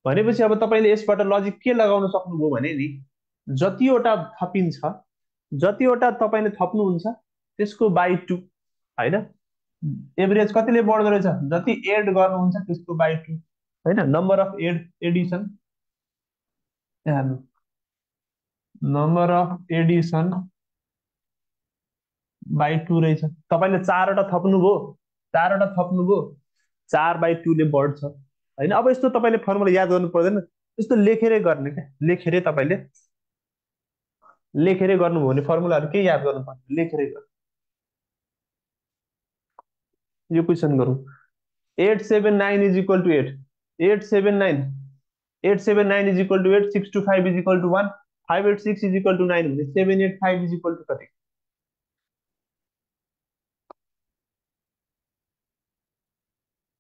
भनेपछि अब तपाईँले यसबाट लजिक के लगाउन सक्नुभयो भने नि, जतिवटा थपिन्छ, जतिवटा तपाईँले थप्नुहुन्छ त्यसको बाई 2 होइन। एभरेज कतिले बढ्दो रहेछ, जति एड गर्नुहुन्छ त्यसको बाई 2 होइन। नम्बर अफ एडिसन, हेर्नु, नम्बर अफ एडिसन बाई 2 रहेछ। तपाईँले 4वटा थप्नुभयो, 4वटा थप्नुभयो, 4/2ले बढ्छ होइन। अब यस्तो तपाईँले फर्मुला याद गर्नु पर्दैन, यस्तो लेखेरै गर्ने क्या, लेखेरै तपाईँले लेखेरै गर्नुभयो भने फर्मुलाहरू केही याद गर्नु पर्दैन, लेखेरै गर्नु। यो क्वेसन गरौँ, 8 7 9 is equal to 8, 8 7 9, 8 7 9 is equal to 8, 6 2 5 is equal to 1, 5 8 6 is equal to 9 भने 7 8 5 इज इक्वल टु कति?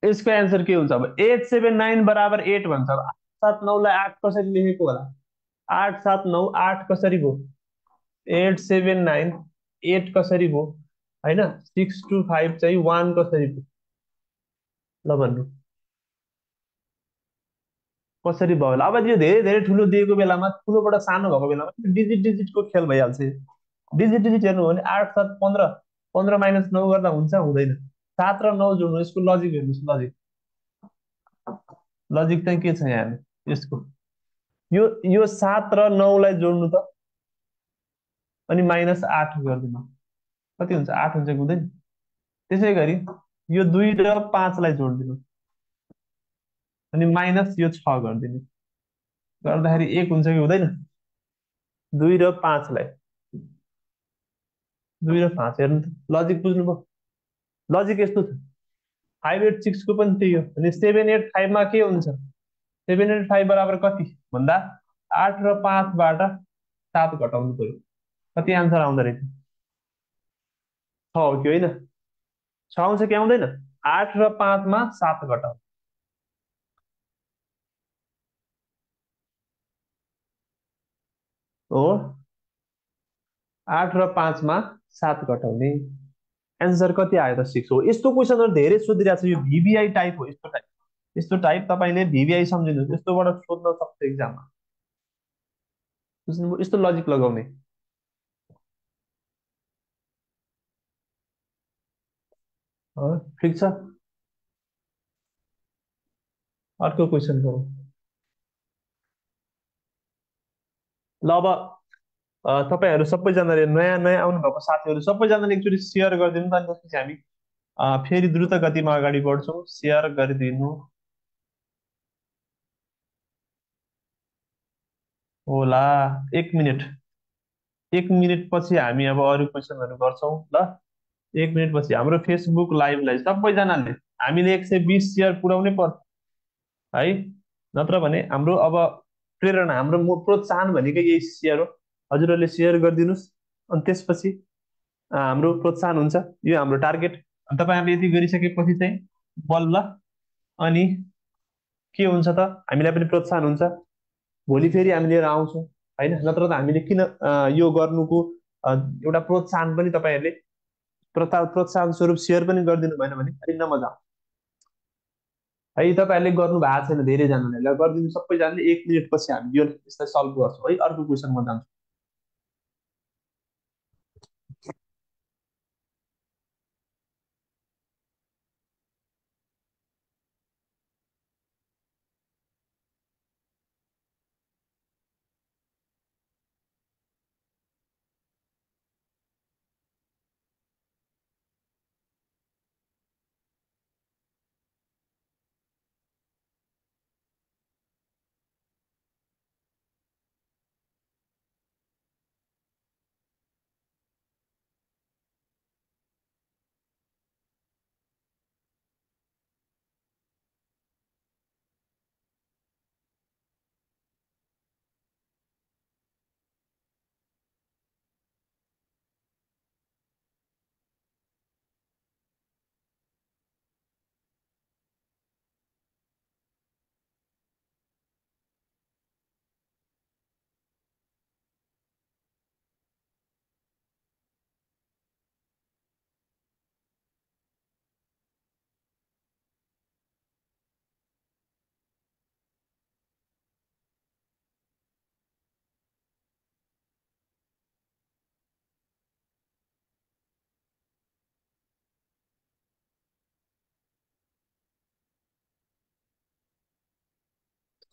यसको एन्सर के हुन्छ, अब 8 7 9 बराबर 8 भन्छ। अब 8 7 9लाई 8 कसरी लेखेको होला, 8 7 9 8 कसरी भयो, 8 7 9 8 कसरी भयो होइन, 6 2 5 चाहिँ 1 कसरी भयो, ल भन्नु कसरी भयो होला? अब यो धेरै धेरै ठुलो दिएको बेलामा ठुलोबाट सानो भएको बेलामा डिजिट डिजिटको खेल भइहाल्छ यो। डिजिट डिजिट हेर्नु हो भने 8 7 15, 15 - 9 गर्दा हुन्छ हुँदैन? 7 र 9 जोड्नु, यसको लजिक हेर्नुहोस्, लजिक लजिक चाहिँ के छ यहाँ हेर्नु यसको। यो 7 र 9लाई जोड्नु त, अनि -8 गरिदिनु, कति हुन्छ? 8 हुन्छ कि हुँदैन? त्यसै गरी यो 2 र 5लाई जोडिदिनु, अनि माइनस यो 6 गरिदिनु, गर्दाखेरि 1 हुन्छ कि हुँदैन? 2 र 5लाई, 2 र 5 हेर्नु त, लजिक बुझ्नुभयो? लजिक यस्तो छ, 5 8 6 को पनि त्यही हो अनि 7 8 5 मा के हुन्छ? 7 8 5 बराबर कति भन्दा 8 र 5बाट 7 घटाउनु पर्यो। कति आन्सर आउँदो रहेछ? 6 हो कि होइन? 6 आउँछ कि आउँदैन? 8 र 5मा 7 घटाउनु हो, 8 र 5मा 7 घटाउने, एन्सर कति आयो त? 6 हो। यस्तो क्वेसनहरू धेरै सोधिरहेको छ, यो भिबिआई टाइप हो। यस्तो टाइप तपाईँले भिबिआई सम्झिनुहोस्, यस्तोबाट सोध्न सक्छ इक्जाममा, बुझ्नुभयो? यस्तो लजिक लगाउने हो। ठिक छ, अर्को क्वेसन गरौँ। ल अब तपाईँहरू सबैजनाले, नयाँ नयाँ आउनुभएको साथीहरू सबैजनाले एकचोटि सेयर गरिदिनु त, अनि त्यसपछि हामी फेरि द्रुत गतिमा अगाडि बढ्छौँ। सेयर गरिदिनु होला। 1 मिनट, 1 मिनट पछि हामी अब अरू क्वेसनहरू गर्छौँ ल। 1 मिनट पछि हाम्रो फेसबुक लाइभलाई सबैजनाले हामीले 120 सेयर पुर्याउनै पर्छ है, नत्र भने हाम्रो अब प्रेरणा, हाम्रो प्रोत्साहन भनेकै यही सेयर हो। हजुरहरूले सेयर गरिदिनुहोस्, अनि त्यसपछि हाम्रो प्रोत्साहन हुन्छ, यो हाम्रो टार्गेट। अनि तपाईँहरूले यति गरिसकेपछि चाहिँ बल्ल अनि के हुन्छ त, हामीलाई पनि प्रोत्साहन हुन्छ, भोलि फेरि हामी लिएर आउँछौँ होइन? नत्र त हामीले किन यो गर्नुको एउटा प्रोत्साहन पनि तपाईँहरूले प्रोत्साहन स्वरूप सेयर पनि गरिदिनु भएन भने अलि नमजा है। तपाईँहरूले गर्नु भएको छैन धेरैजनाले, ल गरिदिनु सबैजनाले। 1 मिनट पछि हामी यो यसलाई सल्भ गर्छौँ है। अर्को क्वेसनमा जान्छौँ।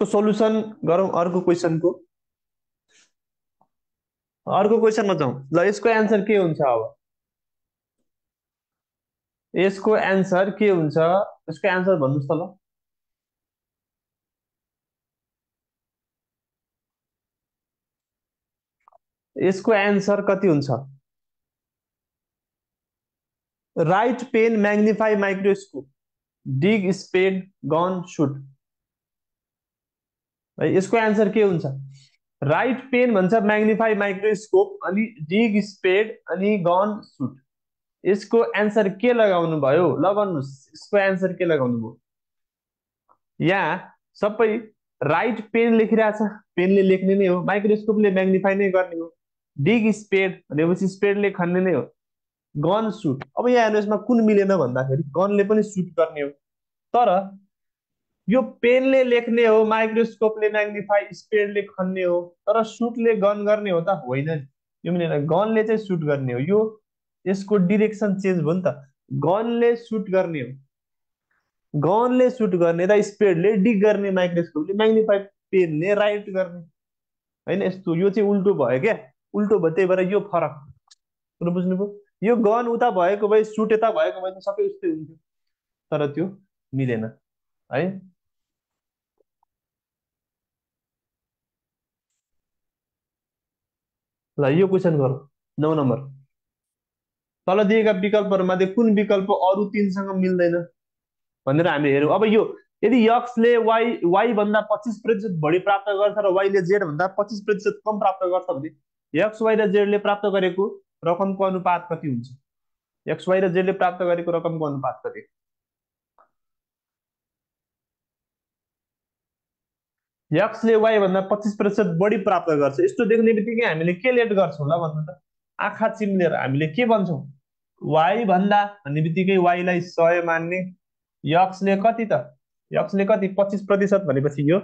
यसको सोल्युसन गरौँ अर्को क्वेसनमा जाउँ ल। यसको एन्सर के हुन्छ अब? यसको एन्सर के हुन्छ? यसको एन्सर भन्नुहोस् त ल। यसको एन्सर कति हुन्छ? राइट पेन, म्याग्निफाई, माइक्रोस्कोप, डिग, स्पेड, गन, सुट है। यसको एन्सर के हुन्छ? राइट पेन भन्छ, म्याग्निफाई, माइक्रोस्कोप, अनि डिग, स्पेड, अनि गन, सुट। यसको एन्सर के लगाउनु भयो ल भन्नुहोस्? यसको एन्सर के लगाउनु भयो? यहाँ सबै राइट पेन लेखिरहेछ, पेनले लेख्ने नै हो। माइक्रोस्कोपले म्याग्निफाई नै गर्ने हो। डिग स्पेड भनेपछि स्पेडले खन्ने नै हो। गन सुट, अब यहाँ हेर्नु, यसमा कुन मिलेन भन्दाखेरि गनले पनि सुट गर्ने हो। तर यो पेनले लेख्ने हो, माइक्रोस्कोपले म्याग्निफाई स्पिडले खन्ने हो, तर सुटले गन गर्ने हो त होइन नि। यो पनि गनले चाहिँ सुट गर्ने हो, यो यसको डिरेक्सन चेन्ज भयो नि त। गनले सुट गर्ने हो, गनले सुट गर्ने र स्पिडले डिग गर्ने, माइक्रोस्कोपले म्याग्निफाई, पेनले राइट गर्ने। होइन, यस्तो यो चाहिँ उल्टो भयो क्या, उल्टो भयो, त्यही भएर यो फरक। कुरो बुझ्नुभयो? यो गन उता भएको भए, सुट यता भएको भए त सबै उस्तै हुन्थ्यो, तर त्यो मिलेन है। ल यो क्वेसन गरौँ। 9 नम्बर, तल दिएका विकल्पहरूमध्ये कुन विकल्प अरू तिनसँग मिल्दैन भनेर हामी हेरौँ। अब यो यदि यक्सले वाई भन्दा 25% बढी प्राप्त गर्छ र वाईले जेड भन्दा 25% कम प्राप्त गर्छ भने यक्स वाई र जेडले प्राप्त गरेको रकमको अनुपात कति हुन्छ? एक्स वाई र जेडले प्राप्त गरेको रकमको अनुपात कति? यक्सले वाई भन्दा 25% बढी प्राप्त गर्छ, यस्तो देख्ने बित्तिकै हामीले के लेट गर्छौँ ल भन्नु त? आँखा चिम्लेर हामीले के भन्छौँ? वाई भन्दा भन्ने बित्तिकै वाईलाई 100 मान्ने। यक्सले कति त? यक्सले कति? 25% भनेपछि यो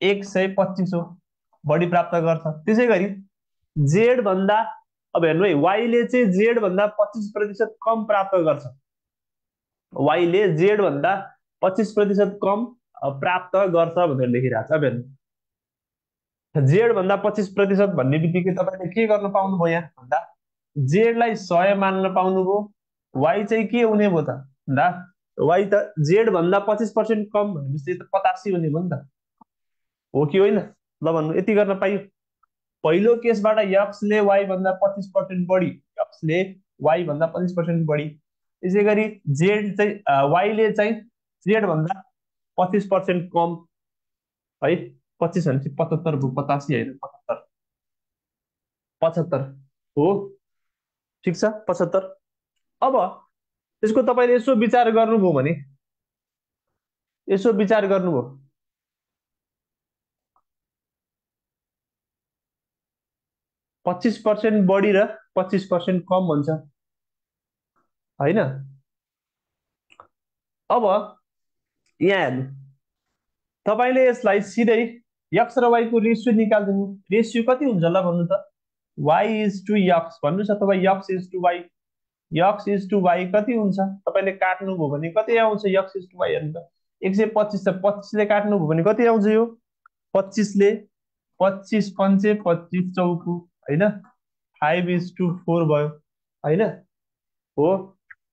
125 हो, बढी प्राप्त गर्छ। त्यसै गरी जेड भन्दा, अब हेर्नु है, वाईले चाहिँ जेड भन्दा 25% कम प्राप्त गर्छ, वाईले जेड भन्दा 25% कम प्राप्त गर्छ भनेर लेखिरहेको छ। अब हेर्नु, जेड भन्दा 25% भन्ने बित्तिकै तपाईँले के गर्न पाउनुभयो यहाँ भन्दा, जेडलाई 100 मान्न पाउनुभयो। वाई चाहिँ के हुने भयो त भन्दा, वाई त जेड भन्दा 25% कम भनेपछि त 85 हुने भयो नि त, हो कि होइन? ल भन्नु, यति गर्न पाइयो। पहिलो केसबाट यक्सले वाई भन्दा 25% बढी, यक्सले वाई भन्दा 25% बढी। यसै गरी जेड चाहिँ वाईले चाहिँ जेड भन्दा 25% कम है। 25 भनेपछि 75 भयो, 85 होइन, 75, 75 हो, ठिक छ, 75। अब त्यसको तपाईँले यसो विचार गर्नुभयो भने, यसो विचार गर्नुभयो, 25% बढी र 25% कम हुन्छ होइन? अब यहाँ हेर्नु, तपाईँले यसलाई सिधै यक्स र वाईको रेसियो निकालिदिनु। रेसियो कति हुन्छ ल भन्नु त? वाई इज टु यक्स भन्नुहोस्, अथवा x is to y. X is to y कति हुन्छ? तपाईँले काट्नुभयो भने कति आउँछ यक्स इज टु वाई हेर्नु त? 125 छ, 25ले काट्नुभयो भने कति आउँछ यो? 25ले, 25 पन्चे 25 चौको होइन, 5:4 भयो होइन, हो।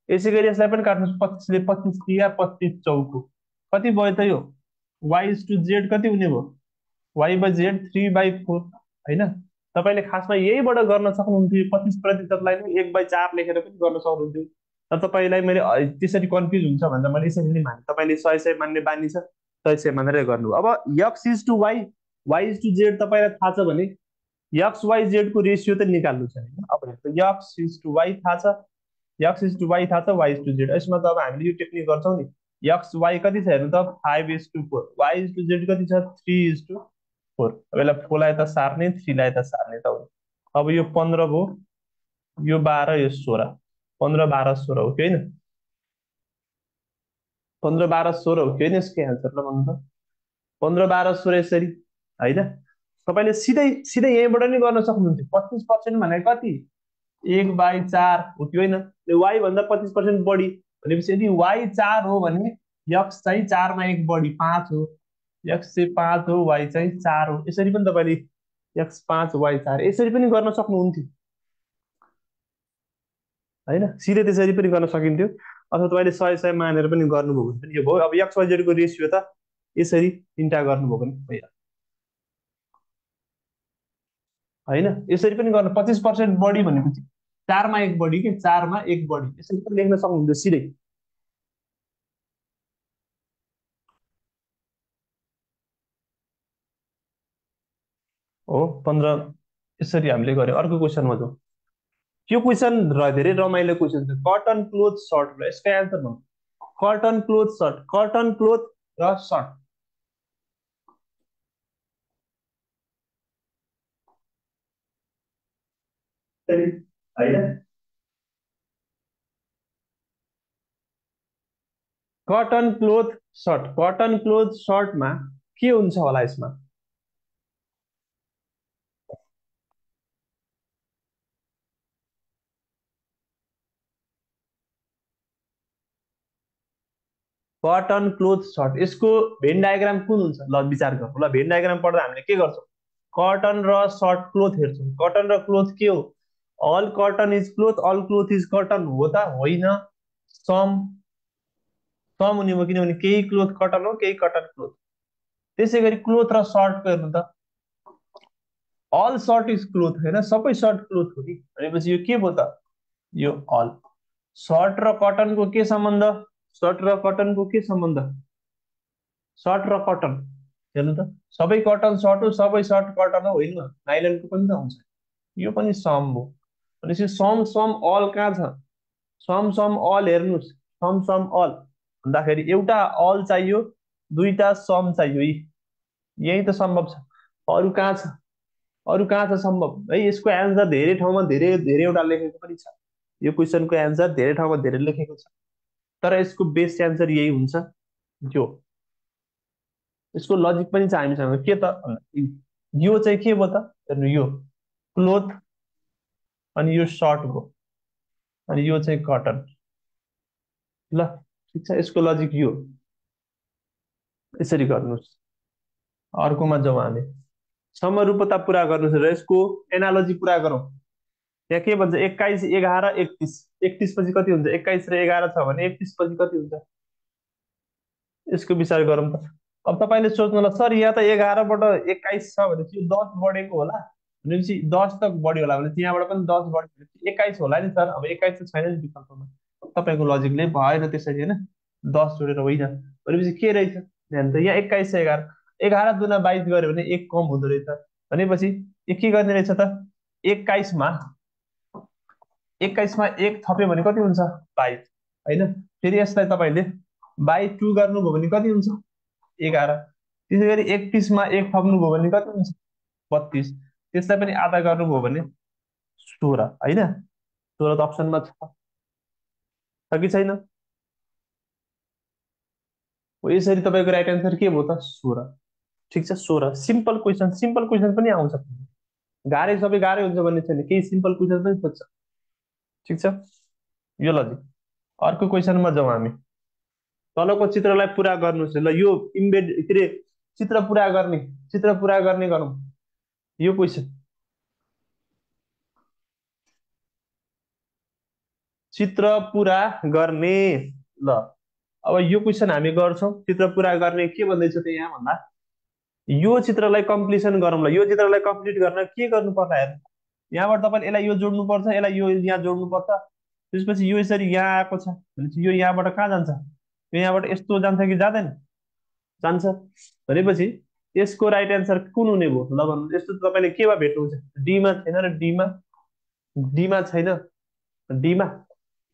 यसै गरी यसलाई पनि काट्नुहोस्, 25ले, 25 तिया 25 चौको कति भयो त यो? वाइ इज टु जेड कति हुने भयो? वाइ बाई जेड 3/4 होइन। तपाईँले खासमा यहीबाट गर्न सक्नुहुन्थ्यो, 25%लाई नै 1/4 लेखेर पनि गर्न सक्नुहुन्थ्यो। तर तपाईँलाई मैले त्यसरी कन्फ्युज हुन्छ भनेर मैले यसरी नै माने, तपाईँले 100 मान्ने बानी छ, 100 मानेर गर्नु। अब x is to y, y is to z तपाईँलाई थाहा छ भने यक्स वाइ जेडको रेसियो त निकाल्नु छ होइन। अब हेर्नु, यक्स इज टु वाइ थाहा छ, यक्स इज टु वाइ थाहा छ, वाइ इज टु जेड। यसमा त अब हामीले यो टेक्निक गर्छौँ नि, यक्स वाइ कति छ हेर्नु त? 5:4। वाइ इज टु जेड कति छ? 3:4। अब यसलाई 4लाई त सार्ने, 3लाई त सार्ने त हो। अब यो 15 भयो, यो 12, यो 16, 15 12 16 हो कि होइन? 15 12 16 हो कि होइन यसको एन्सर ल भन्नु त? 15 12 16 यसरी होइन। तपाईँले सिधै सिधै यहीँबाट नि गर्न सक्नुहुन्थ्यो। 25% भनेको कति? 1/4 हो कि होइन? वाइ भन्दा 25% बढी भनेपछि यदि वाइ 4 हो भने यक्स चाहिँ 4मा 1 बढी 5 हो। यक्स चाहिँ 5 हो, वाइ चाहिँ 4 हो। यसरी पनि तपाईँले यक्स 5 वाइ 4 यसरी पनि गर्न सक्नुहुन्थ्यो होइन, सिधै त्यसरी पनि गर्न सकिन्थ्यो। अथवा तपाईँले 100 मानेर पनि गर्नुभयो भने पनि यो भयो। अब एक्स वाइ जेडको रेसियो त यसरी तिनवटा गर्नुभयो भने भइहाल्छ होइन। यसरी पनि गर्नु, 25% बढी भनेपछि 4मा 1 बढी के, 4मा 1 बढी, यसरी पनि लेख्न सक्नुहुन्थ्यो सिधै हो। 15 यसरी हामीले गर्यो। अर्को क्वेसनमा जाउँ। यो क्वेसन धेरै रमाइलो क्वेसन छ, कटन क्लोथ सर्ट र यसको एन्सर भन्नु। Cotton cloth shirt, cotton cloth र सर्ट होइन। Cotton cloth shirt, cotton cloth सर्टमा के हुन्छ होला यसमा? कटन क्लोथ सर्ट, यसको भेन डायग्राम कुन हुन्छ ल विचार गरौँ ल। भेन डायग्राम पढ्दा हामीले के गर्छौँ? कटन र सर्ट क्लोथ हेर्छौँ। कटन र क्लोथ के हो? All cotton is cloth, all cloth is cotton हो त होइन? सम, सम हुने भयो, किनभने केही क्लोथ कटन हो केही कटन क्लोथ। त्यसै गरी क्लोथ र सर्टको हेर्नु त, अल सर्ट इज क्लोथ होइन, सबै सर्ट क्लोथ हो नि भनेपछि यो के भयो त? यो अल। सर्ट र कटनको के सम्बन्ध? सर्ट र कटनको के सम्बन्ध? सर्ट र कटन हेर्नु त, सबै कटन सर्ट हो सबै सर्ट कटन हो होइन? नाइलनको पनि त हुन्छ। यो पनि सम हो भनेपछि सम सम अल कहाँ छ? सम सम अल हेर्नुहोस्, सम सम अल भन्दाखेरि एउटा अल चाहियो, दुईटा सम चाहियो, यही त सम्भव छ। अरू कहाँ छ? अरू कहाँ छ सम्भव है? यसको एन्सर धेरै ठाउँमा धेरै धेरैवटा लेखेको पनि छ। यो क्वेसनको एन्सर धेरै ठाउँमा धेरै लेखेको छ, तर यसको बेस्ट एन्सर यही हुन्छ यो। यसको लजिक पनि छ हामीसँग के त भन्दाखेरि, यो चाहिँ के भयो त? हेर्नु यो क्लोथ, अनि यो सर्ट भयो, अनि यो चाहिँ कटन। ल ठिक छ, यसको लजिक यो। यसरी गर्नुहोस्। अर्कोमा जाउँ हामी। समरूपता पुरा गर्नुहोस् र यसको एनालोजी पुरा गरौँ। यहाँ के भन्छ? 21, 11, 31। 31 पछि कति हुन्छ? 21 र 11 छ भने 31 पछि कति हुन्छ? यसको विचार गरौँ त। अब तपाईँले सोच्नु होला सर यहाँ त 11बाट 21 छ भनेपछि यो 10 बढेको होला भनेपछि 10 त बढी होला भनेपछि यहाँबाट पनि 10 बढ्यो भनेपछि 21 होला नि सर। अब 21 त छैन नि विकल्पमा, तपाईँको लजिकले भएन त्यसरी होइन, 10 जोडेर होइन भनेपछि के रहेछ? ध्यान त, यहाँ 21 छ, 11, 11 दुना 22 गऱ्यो भने एक कम हुँदो रहेछ भनेपछि यो के गर्ने रहेछ त? 21मा, 21मा एक थप्यो भने कति हुन्छ? 22 होइन? फेरि यसलाई तपाईँले बाई 2 गर्नुभयो भने कति हुन्छ? 11। त्यसै गरी 31मा एक थप्नुभयो भने कति हुन्छ? 32। त्यसलाई पनि आधा गर्नुभयो भने 16 होइन? 16 त अप्सनमा छ कि छैन? हो, यसरी तपाईँको राइट एन्सर के भयो त? 16। ठिक छ, 16 सिम्पल क्वेसन। सिम्पल क्वेसन पनि आउँछ, गाह्रै सबै गाह्रै हुन्छ भन्ने छैन, केही सिम्पल क्वेसन पनि सोध्छ। ठिक छ, यो लजिक। अर्को क्वेसनमा जाउँ हामी। तलको चित्रलाई पुरा गर्नुहोस् ल। यो इम्बेड के अरे चित्र पुरा गर्ने, चित्र पुरा गर्ने गरौँ यो क्वेसन। चित्र पुरा गर्ने ल। अब यो क्वेसन हामी गर्छौँ, चित्र पुरा गर्ने के भन्दैछ त यहाँ भन्दा, यो चित्रलाई कम्प्लिसन गरौँ ल। यो चित्रलाई कम्प्लिट गर्न के गर्नु पर्ला हेर्नु। यहाँबाट तपाईँले यसलाई यो जोड्नुपर्छ, यसलाई यो यहाँ जोड्नुपर्छ, त्यसपछि यो यसरी यहाँ आएको छ भनेपछि यो यहाँबाट कहाँ जान्छ? यो यहाँबाट यस्तो जान्छ कि जाँदैन? जान्छ भनेपछि यसको राइट एन्सर कुन हुने भयो ल भन्नु। यस्तो तपाईँले केमा भेट्नुहुन्छ? डीमा छैन र? डीमा, डीमा छैन? डीमा,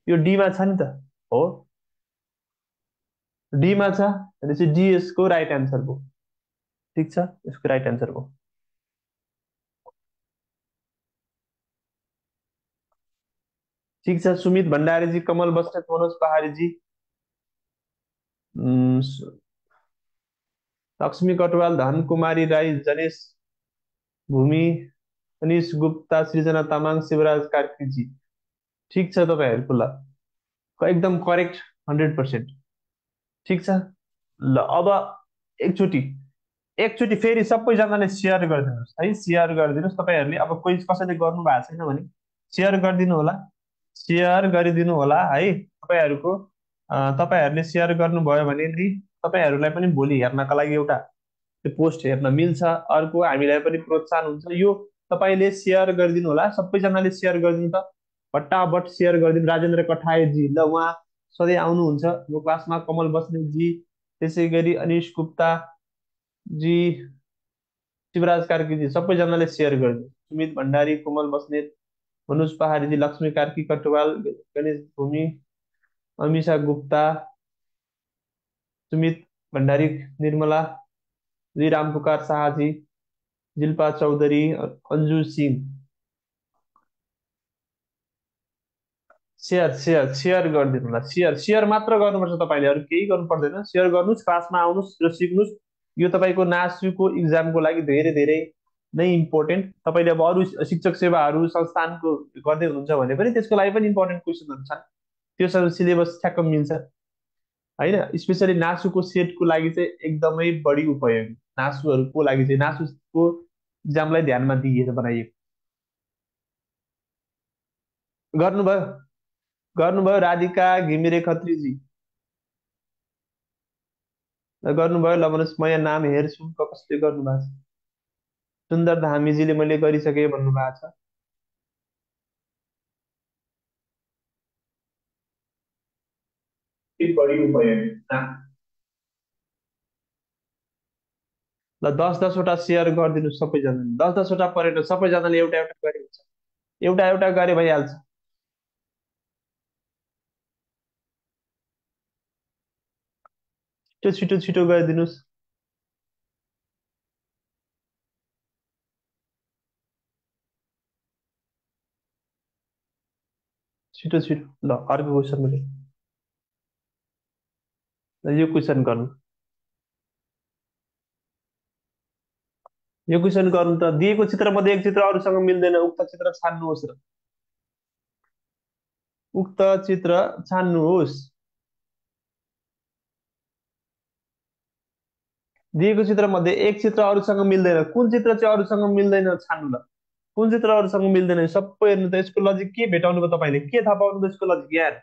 यो डीमा छ नि त, हो डीमा छ भनेपछि डी यसको राइट एन्सर भयो। ठिक छ, यसको राइट एन्सर भयो। ठिक छ, सुमित भण्डारीजी, कमल बस्नेत, मनोज पहाडीजी, लक्ष्मी कटवाल, धन कुमारी राई, जनेश भूमि, अनिश गुप्ता, सृजना तामाङ, शिवराज कार्कीजी। ठिक छ तपाईँहरूको ल, एकदम करेक्ट, 100%। ठिक छ ल। अब एकचोटि एकचोटि फेरि सबैजनाले सेयर गरिदिनुहोस् है, सेयर गरिदिनुहोस् तपाईँहरूले। अब कोही कसैले गर्नु भएको छैन भने सेयर गरिदिनु होला, सेयर गरिदिनु होला है तपाईँहरूको। तपाईँहरूले सेयर गर्नुभयो भने नि तपाईँहरूलाई पनि भोलि हेर्नका लागि एउटा त्यो पोस्ट हेर्न मिल्छ, अर्को हामीलाई पनि प्रोत्साहन हुन्छ। यो तपाईँले सेयर गरिदिनु होला, सबैजनाले सेयर गरिदिनु त, फटाफट सेयर गरिदिनु। राजेन्द्र कठायतजी ल, उहाँ सधैँ आउनुहुन्छ हाम्रो क्लासमा, कमल बस्नेतजी, त्यसै गरी अनिश गुप्ता जी, शिवराज कार्कीजी, सबैजनाले सेयर गरिदिनु। सुमित भण्डारी, कोमल बस्नेत, मनोज पहाडीजी, लक्ष्मी कार्की कटवाल, गणेश भूमि, Amisha Gupta, Sumit Bhandari, Nirmala ji, Rampukar Shahji, Jilpa Chaudhary, Anju Singh, share share share गरिदिनु होला, सेयर सेयर मात्र गर्नुपर्छ तपाईँले, अरू केही गर्नु पर्दैन। सेयर गर्नुहोस्, क्लासमा आउनुहोस् र सिक्नुहोस्। यो तपाईँको नासुको इक्जामको लागि धेरै धेरै नै इम्पोर्टेन्ट। तपाईँले अब अरू शिक्षक सेवाहरू संस्थानको गर्दै हुनुहुन्छ भने पनि त्यसको लागि पनि इम्पोर्टेन्ट क्वेसनहरू छन्, त्योसँग सिलेबस ठ्याक्क मिल्छ होइन। स्पेसली नासुको सेटको लागि चाहिँ एकदमै बढी उपयोगी, नासुहरूको लागि चाहिँ, नासुको इक्जामलाई ध्यानमा दिएर बनाइएको। गर्नुभयो, गर्नुभयो राधिका घिमिरे खत्रीजी, गर्नुभयो। ल भन्नुहोस्, म यहाँ नाम हेर्छु कसले गर्नुभएको छ। सुन्दर धामीजीले मैले गरिसकेँ भन्नुभएको छ। के बढी उपयोगी ल 10-10 वटा सेयर गरिदिनु सबैजनाले, 10-10 वटा परेन, सबैजनाले एउटा एउटा गरे हुन्छ, एउटा एउटा गरे भइहाल्छ। छिटो छिटो छिटो गरिदिनुहोस्। छिटो छिटो ल, अर्को क्वेसन मैले, ल यो क्वेसन गर्नु, यो क्वेसन गर्नु त। दिएको चित्र मध्ये एक चित्र अरूसँग मिल्दैन, उक्त चित्र छान्नुहोस् र, उक्त चित्र छान्नुहोस्। दिएको चित्र मध्ये एक चित्र अरूसँग मिल्दैन, कुन चित्र चाहिँ अरूसँग मिल्दैन छान्नु ल। कुन चित्र अरूसँग मिल्दैन सबै हेर्नु त। यसको लजिक के भेटाउनु भयो तपाईँले, के थाहा पाउनु भयो यसको लजिक यार।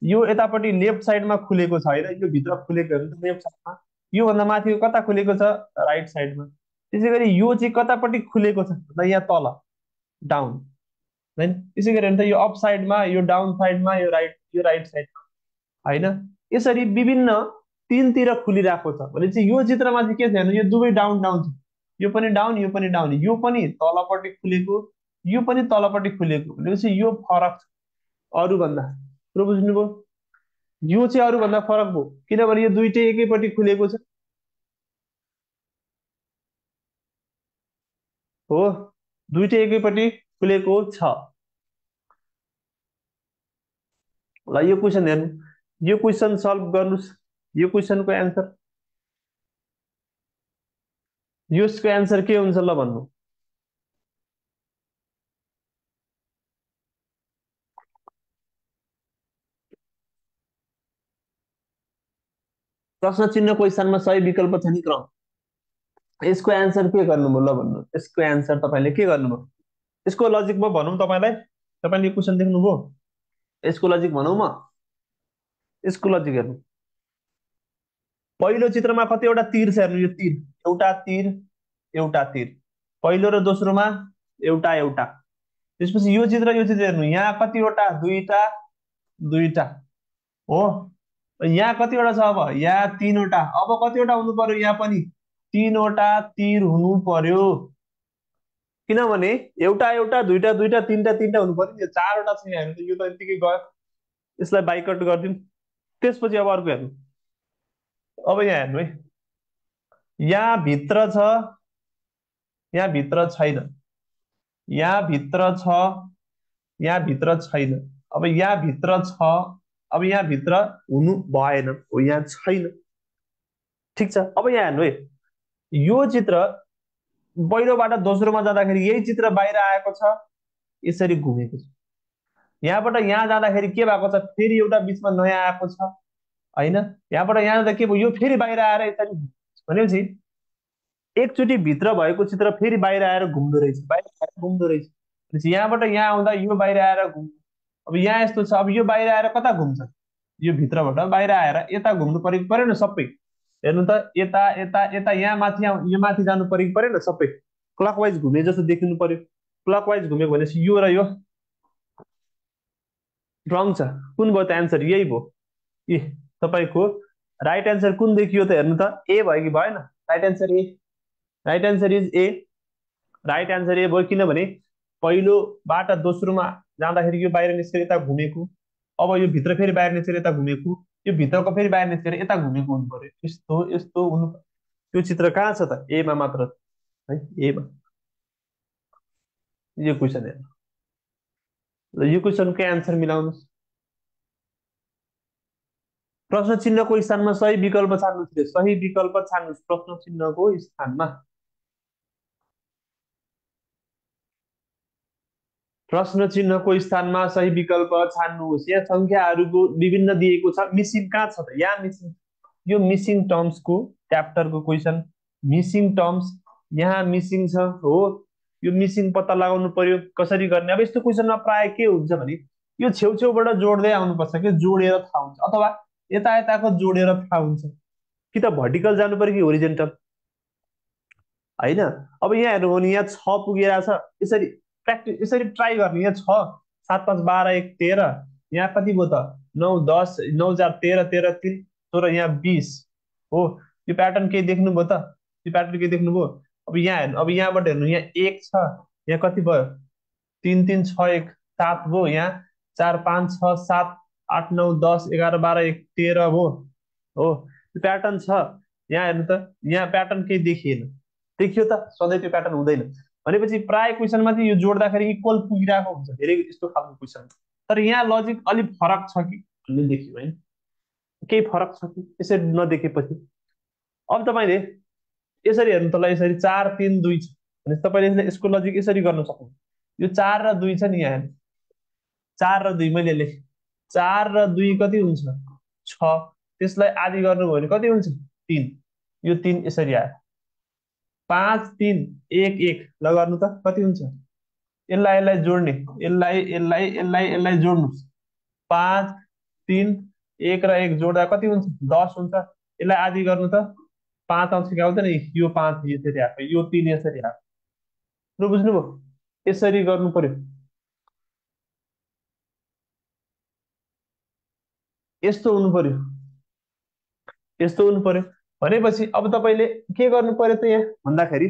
यो यतापट्टि लेफ्ट साइडमा खुलेको छ होइन, यो भित्र खुलेको हेर्नु त लेफ्ट साइडमा। योभन्दा माथि कता खुलेको छ, राइट साइडमा। त्यसै गरी यो चाहिँ कतापट्टि खुलेको छ भन्दा यहाँ तल, डाउन होइन। त्यसै गरी हेर्नु त, यो अप साइडमा, यो डाउन साइडमा, यो राइट साइडमा होइन। यसरी विभिन्न तिनतिर खुलिरहेको छ भने चाहिँ यो चित्रमा चाहिँ के छ हेर्नु, यो दुवै डाउन डाउन छ। यो पनि डाउन, यो पनि डाउन, यो पनि तलपट्टि खुलेको, यो पनि तलपट्टि खुलेको, भनेपछि यो फरक छ अरूभन्दा। कुरो बुझ्नुभयो? यो चाहिँ अरूभन्दा फरक भयो किनभने यो दुइटै एकैपट्टि खुलेको छ। हो, दुइटै एकैपट्टि खुलेको छ। ल यो क्वेसन हेर्नु, यो क्वेसन सल्भ गर्नुहोस्। यो क्वेसनको एन्सर, यसको एन्सर के हुन्छ ल भन्नु। प्रश्न चिन्हको स्थानमा सही विकल्प छ नि क्रम। यसको एन्सर के गर्नुभयो ल भन्नु, यसको एन्सर तपाईँले के गर्नुभयो। यसको लजिक म भनौँ तपाईँलाई, तपाईँले यो क्वेसन देख्नुभयो, यसको लजिक भनौँ म। यसको लजिक हेर्नु, पहिलो चित्रमा कतिवटा तीर छ हेर्नु, यो तीर, एउटा तीर, एउटा तीर, पहिलो र दोस्रोमा एउटा एउटा। त्यसपछि यो चित्र हेर्नु, यहाँ कतिवटा, दुईटा, दुईटा हो। यहाँ कतिवटा छ, अब यहाँ तीनवटा, अब कतिवटा हुनु पर्यो, यहाँ पनि तीनवटा तीर हुनु पर्यो। किनभने एउटा एउटा, दुईटा दुईटा, तिनटा तिनटा हुनु पर्यो नि, यो चारवटा छ यहाँ हेर्नु, यो त यतिकै गयो। यसलाई बाइकट गरिदिउँ। त्यसपछि अब अर्को हेर्नु, अब यहाँ हेर्नु है, यहाँ भित्र छ, यहाँ भित्र छैन, यहाँ भित्र छ, यहाँ भित्र छैन, अब यहाँ भित्र छ, अब यहाँ भित्र हुनु भएन, हो यहाँ छैन। ठिक छ, अब यहाँ हेर्नु है, यो चित्र पहिलोबाट दोस्रोमा जाँदाखेरि यही चित्र बाहिर आएको छ, यसरी घुमेको छ। यहाँबाट यहाँ जाँदाखेरि के भएको छ, फेरि एउटा बिचमा नयाँ आएको छ होइन। यहाँबाट यहाँ जाँदा के भयो, यो फेरि बाहिर आएर यसरी भनेपछि एकचोटि भित्र भएको चित्र फेरि बाहिर आएर घुम्दो रहेछ, बाहिर आएर घुम्दो रहेछ। भनेपछि यहाँबाट यहाँ आउँदा यो बाहिर आएर घुम्नु, अब यहाँ यस्तो छ, अब यो बाहिर आएर कता घुम्छ, यो भित्रबाट बाहिर आएर यता घुम्नु परेको परेन सबै। हेर्नु त, यता यता यता, यहाँ माथि यो माथि जानु परेको परेन सबै, क्लकवाइज घुमे जस्तो देखिनु पर्यो। क्लकवाइज घुमेको भनेपछि यो र यो रङ छ। कुन भयो त एन्सर, यही भयो। ए तपाईँको राइट एन्सर कुन देखियो त हेर्नु त, ए भयो कि भएन, right answer A, right answer is A. Right answer A भयो किनभने पहिलोबाट दोस्रोमा जाँदाखेरि यो बाहिर निस्केर यता घुमेको, अब यो भित्र फेरि बाहिर निस्केर यता घुमेको, यो भित्रको फेरि बाहिर निस्केर यता घुमेको हुनु पर्यो, यस्तो यस्तो हुनु। त्यो चित्र कहाँ छ त, एमा मात्र है, एमा। यो क्वेसन हेर्नु, यो क्वेसनको एन्सर मिलाउनुहोस्। प्रश्न चिन्हको स्थानमा सही विकल्प छान्नुहोस् रे, सही विकल्प छान्नुहोस् प्रश्न चिन्हको स्थानमा। प्रश्न चिन्हको स्थानमा सही विकल्प छान्नुहोस्। यहाँ संख्याहरूको विभिन्न दिएको छ, मिसिङ कहाँ छ त? यहाँ मिसिङ, यो मिसिङ टर्म्सको च्याप्टरको क्वेसन, मिसिङ टर्म्स यहाँ मिसिङ छ हो। यो मिसिङ पत्ता लगाउनु पर्यो कसरी गर्ने। अब यस्तो क्वेसनमा प्राय के हुन्छ भने यो छेउछेउबाट जोड्दै आउनुपर्छ कि जोडेर थाहा हुन्छ, अथवा यता यताको जोडेर थाहा हुन्छ, कि त भर्टिकल जानु पर्यो कि होरिजेन्टल, होइन। अब यहाँ हेर्नु भने यहाँ 6 पुगिरहेको छ, यसरी प्र्याक्टिस यसरी ट्राई गर्ने। यहाँ 6 7 5 12 1 13, यहाँ कति भयो त 9 10 9 4 13 13 3 16, यहाँ 20 हो। यो प्याटर्न केही देख्नुभयो त? यो प्याटर्न केही देख्नुभयो? अब यहाँ हेर्नु, अब यहाँबाट हेर्नु, यहाँ 1 छ, यहाँ कति भयो 3 3 6 1 7 भयो, यहाँ 4 5 6 7 8 9 10 11 12 1 13 भयो हो। त्यो प्याटर्न छ। यहाँ हेर्नु त, यहाँ प्याटर्न केही देखिएन, देखियो त? सधैँ त्यो प्याटर्न हुँदैन। भनेपछि प्राय क्वेसनमा चाहिँ यो जोड्दाखेरि इक्वल पुगिरहेको हुन्छ, धेरै यस्तो खालको क्वेसन। तर यहाँ लजिक अलिक फरक छ कि भन्ने देखियो होइन, केही फरक छ कि यसरी नदेखेपछि। अब तपाईँले यसरी हेर्नु त ल, यसरी 4 3 2 छ भने तपाईँले यसको लजिक यसरी गर्न सक्नु। यो 4 र 2 छ नि, यहाँ 4 र 2 मैले लेखेँ, 4 र 2 कति हुन्छ 6, त्यसलाई आदि गर्नुभयो भने कति हुन्छ 3, यो 3 यसरी आयो। 5 3 1 1 ल गर्नु त कति हुन्छ? यसलाई यसलाई जोड्ने, यसलाई यसलाई यसलाई यसलाई जोड्नुहोस्। 5 3 1 र 1 जोड्दा कति हुन्छ 10 हुन्छ। यसलाई आदि गर्नु त, 5 आउँछ कि आउँदैन? यो 5 यसरी आएको, यो 3 यसरी आएको। लु बुझ्नुभयो? यसरी गर्नु पर्यो, यस्तो हुनु पर्यो, यस्तो हुनु पर्यो। भनेपछि अब तपाईँले के गर्नु पर्यो त यहाँ भन्दाखेरि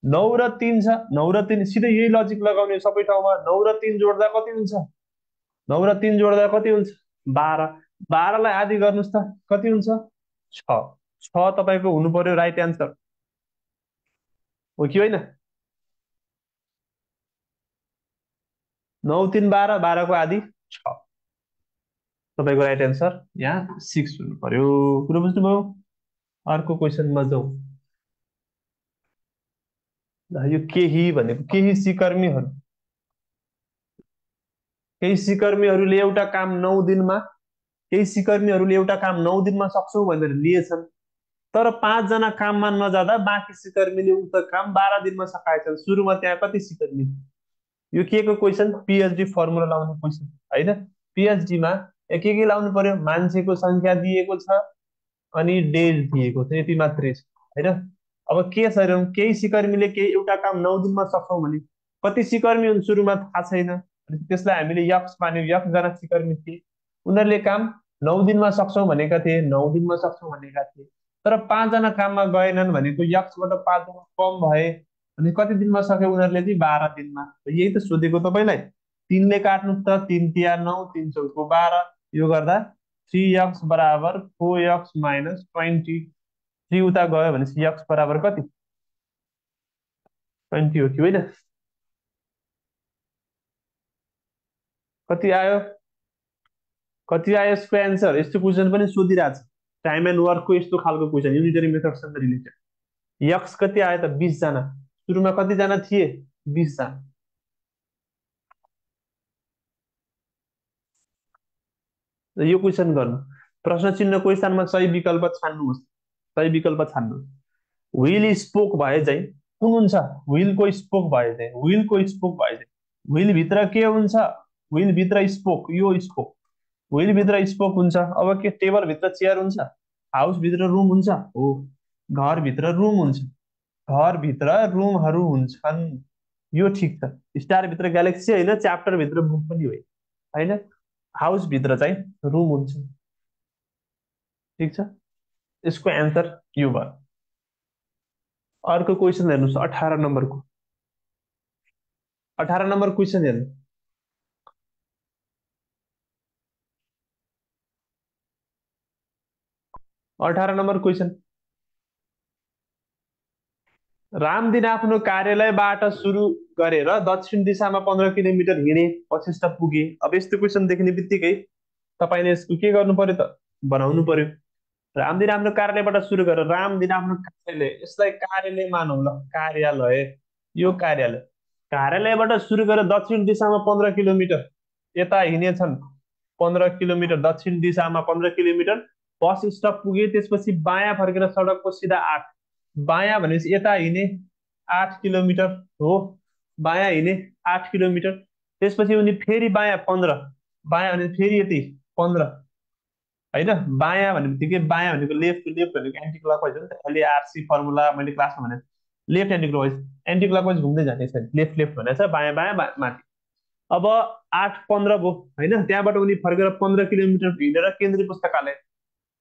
9 र 3 छ, 9 र 3 सिधै यही लजिक लगाउने सबै ठाउँमा। 9 र 3 जोड्दा कति हुन्छ? 9 र 3 जोड्दा कति हुन्छ 12, 12 लाई आदि गर्नुहोस् त कति हुन्छ 6, 6 तपाईँको हुनु पर्यो राइट एन्सर हो कि होइन? 9 3 12, 12 को आदि 6, तपाईँको राइट एन्सर यहाँ 6 हुनु पर्यो। कुरो बुझ्नुभयो? अर्को क्वेसनमा जाउँ। यो केही भनेको केही सिकर्मीहरू, केही सिकर्मीहरूले एउटा काम 9 दिनमा, केही सिकर्मीहरूले एउटा काम 9 दिनमा सक्छौ भनेर लिएछन्, तर 5 जना काममा नजाँदा बाँकी सिकर्मीले उक्त काम 12 दिनमा सकाएछन्। सुरुमा त्यहाँ कति सिकर्मी? यो के को क्वेसन? पिएचडी फर्मुला लाउने क्वेसन होइन। पिएचडीमा के लाउनु पर्यो? मान्छेको संख्या दिएको छ अनि डेज दिएको छ, यति मात्रै छ होइन। अब के छ हेरौँ, केही सिकर्मीले केही एउटा काम 9 दिनमा सक्छौँ भने कति सिकर्मी हुन् सुरुमा थाहा छैन, त्यसलाई हामीले यक्स मान्यौँ। यक्स जना सिकर्मी थिए, उनीहरूले काम 9 दिनमा सक्छौँ भनेका थिए, 9 दिनमा सक्छौँ भनेका थिए, तर 5 जना काममा गएनन् भनेको यक्सबाट 5 जना कम भए। अनि कति दिनमा सक्यो उनीहरूले चाहिँ 12 दिनमा। यही त सोधेको तपाईँलाई। 3 ले काट्नुहोस् त, 3 तिया 9 3 चौको 12, यो गर्दा 3x बराबर 4x माइनस 20। 3 उता गयो भने x बराबर कति 20 हो कि होइन? कति आयो? कति आयो यसको एन्सर? यस्तो क्वेसन पनि सोधिरहेको छ, टाइम एन्ड वर्कको यस्तो खालको क्वेसन, युनिटरी मेथडसँग रिलेटेड। यक्स कति आयो त 20 जना, सुरुमा कतिजना थिए 20 जना। यो क्वेसन गर्नु, प्रश्न चिन्हको स्थानमा सही विकल्प छान्नुहोस्, सही विकल्प छान्नुहोस्। व्हील स्पोक भए चाहिँ कुन हुन्छ? व्हीलको स्पोक भए चाहिँ, व्हीलको स्पोक भए चाहिँ व्हील भित्र के हुन्छ? व्हील भित्र स्पोक, यो स्पोक, व्हील भित्र स्पोक हुन्छ। अब के टेबल भित्र चेयर हुन्छ? हाउस भित्र रुम हुन्छ हो, घर भित्र रुम हुन्छ, घर भित्र रुमहरू हुन्छन्, यो ठिक छ। स्टार भित्र ग्यालेक्सी होइन, च्याप्टर भित्र बुक पनि होइन, हाउस भित्र चाहिँ रुम हुन्छ, ठिक छ। यसको एन्सर यो भयो। अर्को क्वेसन हेर्नुहोस् 18 नम्बरको, 18 नम्बर क्वेसन हेर्नु। अठार नम्बर क्वेसन, रामदिन आफ्नो कार्यालयबाट सुरु गरेर दक्षिण दिशामा 15 किलोमिटर हिँडे, वशिष्ठ पुगे। अब यस्तो क्वेसन देख्ने बित्तिकै तपाईँले यसको के गर्नु पर्यो त? बनाउनु पर्यो। रामदीन आफ्नो कार्यालयबाट सुरु गरेर रामदीन आफ्नो कार्यालय, यसलाई कार्यालय मानौँ ल, कार्यालय, यो कार्यालय, कार्यालयबाट सुरु गरेर दक्षिण दिशामा 15 किलोमिटर यता हिँडेछन्, 15 किलोमिटर दक्षिण दिशामा 15 किलोमिटर, बस स्टप पुगे, त्यसपछि बायाँ फर्केर सडकको सिधा 8, बायाँ भनेपछि यता हिँडे 8 किलोमिटर हो, बायाँ हिँडे 8 किलोमिटर, त्यसपछि उनी फेरि बायाँ 15, बायाँ भने फेरि यति 15, होइन, बायाँ भन्ने बित्तिकै बायाँ भनेको लेफ्ट, लेफ्ट भनेको एन्टी क्लकवाइज हो नि त, अहिले आरसी फर्मुला मैले क्लासमा भने left anti clockwise, anti clockwise घुम्दै जाने छ, लेफ्ट लेफ्ट भनेको छ, बायाँ बायाँ माथि। अब 8:15 भयो, होइन, त्यहाँबाट उनी फर्केर 15 किलोमिटर हिँडेर केन्द्रीय पुस्तकालय,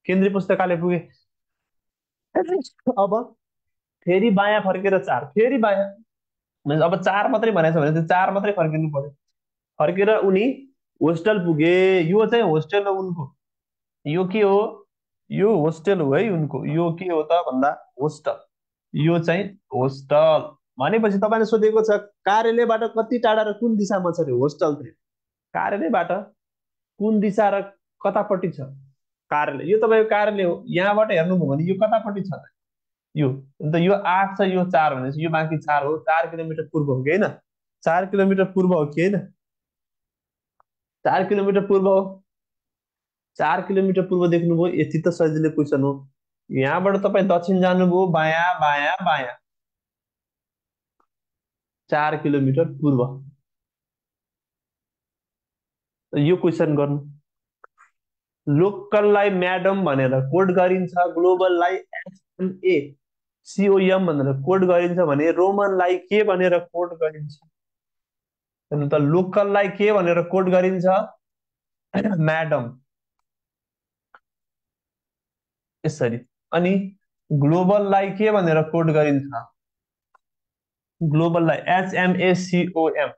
केन्द्रीय पुस्तकालय पुगे। अब फेरि बायाँ फर्केर 4, फेरि बायाँ, अब 4 मात्रै भनेको छ भने चाहिँ 4 मात्रै फर्किनु पर्यो, फर्केर उनी होस्टल पुगे। यो चाहिँ होस्टेल हो उनको, यो के हो, यो होस्टेल हो है उनको, यो के हो त भन्दा होस्टल, यो चाहिँ होस्टल भनेपछि तपाईँले सोधेको छ कार्यालयबाट कति टाढा र कुन दिशामा छ अरे होस्टल चाहिँ, कार्यालयबाट कुन दिशा र कतापट्टि छ कार्यालय, यो तपाईँको कार्यालय हो, यहाँबाट हेर्नुभयो भने यो कतापट्टि छ त, यो अन्त यो 8 छ, यो 4 भनेपछि यो बाँकी 4 हो, 4 किलोमिटर पूर्व हो कि होइन, 4 किलोमिटर पूर्व हो कि होइन, 4 किलोमिटर पूर्व हो, 4 किलोमिटर पूर्व देख्नुभयो, यति त सजिलो क्वेसन हो। यहाँबाट तपाईँ दक्षिण जानुभयो, बायाँ बायाँ बायाँ, 4 किलोमिटर पूर्व, यो क्वेसन गर्नु। लोकललाई म्याडम भनेर कोड गरिन्छ, ग्लोबललाई एसएमए सिओएम भनेर कोड गरिन्छ भने रोमनलाई के भनेर कोड गरिन्छ, हेर्नु त, लोकललाई के भनेर कोड गरिन्छ, म्याडम, यसरी, अनि ग्लोबललाई के भनेर कोड गरिन्छ, ग्लोबललाई एचएमएसिओएम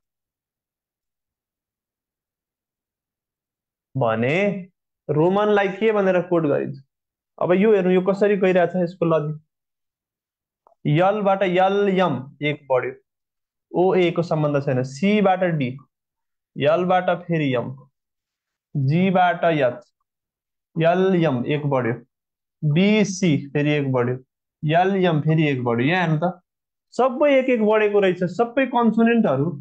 भने रोमनलाई के भनेर कोड गरिन्छ। अब यो हेर्नु, यो कसरी गइरहेछ, यसको लजिक, यलबाट यल यम एक बढ्यो, ओए को सम्बन्ध छैन, सीबाट डी, यलबाट फेरि यम, जीबाट यच, यल यम एक बढ्यो, बिसी फेरि एक बढ्यो, यल यम फेरि एक बढ्यो, यहाँ हेर्नु त, सबै एक एक बढेको रहेछ, सबै कन्सोनेन्टहरू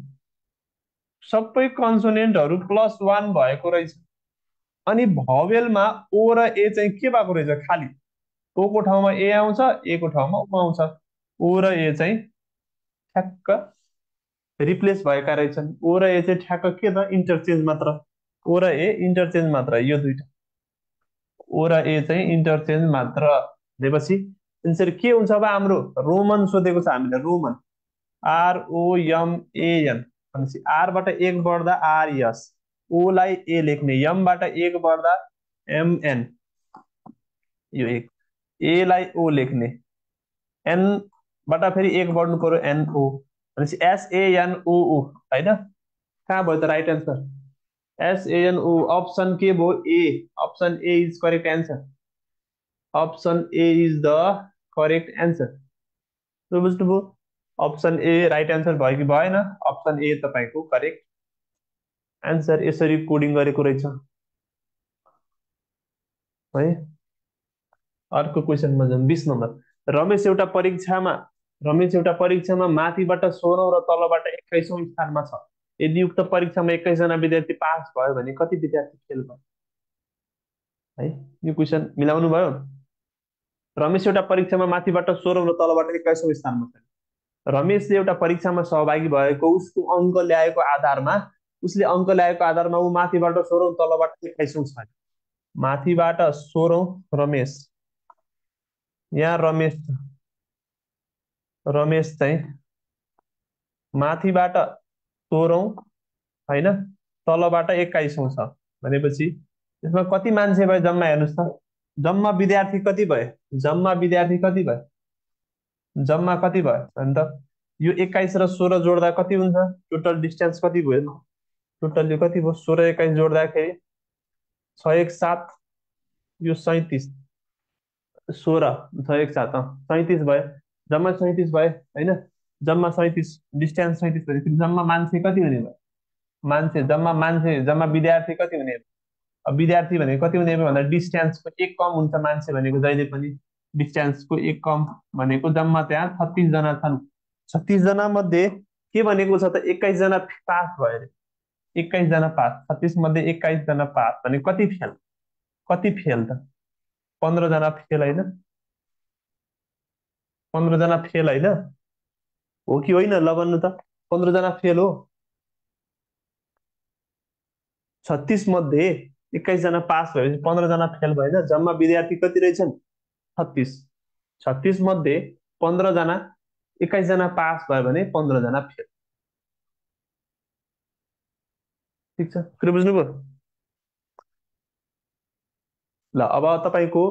+1 भएको रहेछ। अनि भवेलमा ओ र ए चाहिँ के भएको रहेछ, खाली, ओ को ठाउँमा ए आउँछ, ए को ठाउँमा ओ आउँछ, ओ र ए चाहिँ ठ्याक्क रिप्लेस भएका रहेछन्, ओ र ए चाहिँ ठ्याक्क के त इन्टरचेन्ज मात्र, ओ र ए इन्टरचेन्ज मात्र, यो दुइटा ओ र ए चाहिँ इन्टरचेन्ज मात्र भनेपछि एन्सर के हुन्छ, अब हाम्रो रोमन सोधेको छ हामीले, रोमन, ROMAN भनेपछि आरबाट एक बढ्दा RS, ओलाई ए लेख्ने, यमबाट एक बढ्दा MN, यो एक, एलाई ओ लेख्ने, एनबाट फेरि एक बढ्नु पर्यो NO भनेपछि SANOO, होइन, कहाँ भयो त राइट एन्सर, SANO, अप्सन के भयो A, option A is correct answer, option A is the correct answer, बुझ्नुभयो, अप्सन ए राइट एन्सर भयो कि भएन, अप्सन ए तपाईँको करेक्ट एन्सर, यसरी कोडिङ गरेको रहेछ है। अर्को क्वेसनमा जाउँ, 20 नम्बर, रमेश एउटा परीक्षामा माथिबाट 16औं र तलबाट 21औं स्थानमा छ, यदि उक्त परीक्षामा 21जना विद्यार्थी पास भयो भने कति विद्यार्थी फेल भयो, है, यो क्वेसन मिलाउनु भयो। रमेश एउटा परीक्षामा माथिबाट 16औं र तलबाट 21औं स्थानमा छ, रमेशले एउटा परीक्षामा सहभागी भएको, उसको अङ्क ल्याएको आधारमा, उसले अङ्क ल्याएको आधारमा ऊ माथिबाट 16औं तलबाट 21औं छ, माथिबाट 16औं रमेश, यहाँ रमेश, रमेश चाहिँ माथिबाट 16औं, होइन, तलबाट 21औं छ भनेपछि यसमा कति मान्छे भयो जम्मा, हेर्नुहोस् त, जम्मा विद्यार्थी कति भयो, जम्मा विद्यार्थी कति भयो, जम्मा कति भयो भने त यो 21 र 16 जोड्दा कति हुन्छ, टोटल डिस्टेन्स कति भयो, टोटल यो कति भयो, 16 21 जोड्दाखेरि 6 1 7, यो 37, 16 6 1 7, 37 भयो, जम्मा 37 भयो, होइन, जम्मा 37, डिस्टेन्स 37 भनेपछि जम्मा मान्छे कति हुने भयो, मान्छे जम्मा विद्यार्थी कति हुने, अब विद्यार्थी भनेको कति हुने भन्दा डिस्टेन्सको एक कम हुन्छ मान्छे भनेको जहिले पनि। डिस्टेन्सको एक कम भनेको जम्मा त्यहाँ 36 जना छन्। 36 जना मध्ये के भनेको छ त 21 जना पास भयो अरे। 21 जना पास, 36 मध्ये 21 जना पास भने कति फेल? कति फेल त? 15 जना फेल होइन? 15 जना फेल होइन? हो कि होइन ल भन्नु त? 15 जना फेल हो। 36 मध्ये 21 जना पास भएपछि 15 जना फेल भएन? जम्मा विद्यार्थी कति रहेछन्? 36। 36 मध्ये 15 जना, 21 जना पास भयो भने 15 जना फेल। ठिक छ, कुरो बुझ्नुभयो? ल अब तपाईँको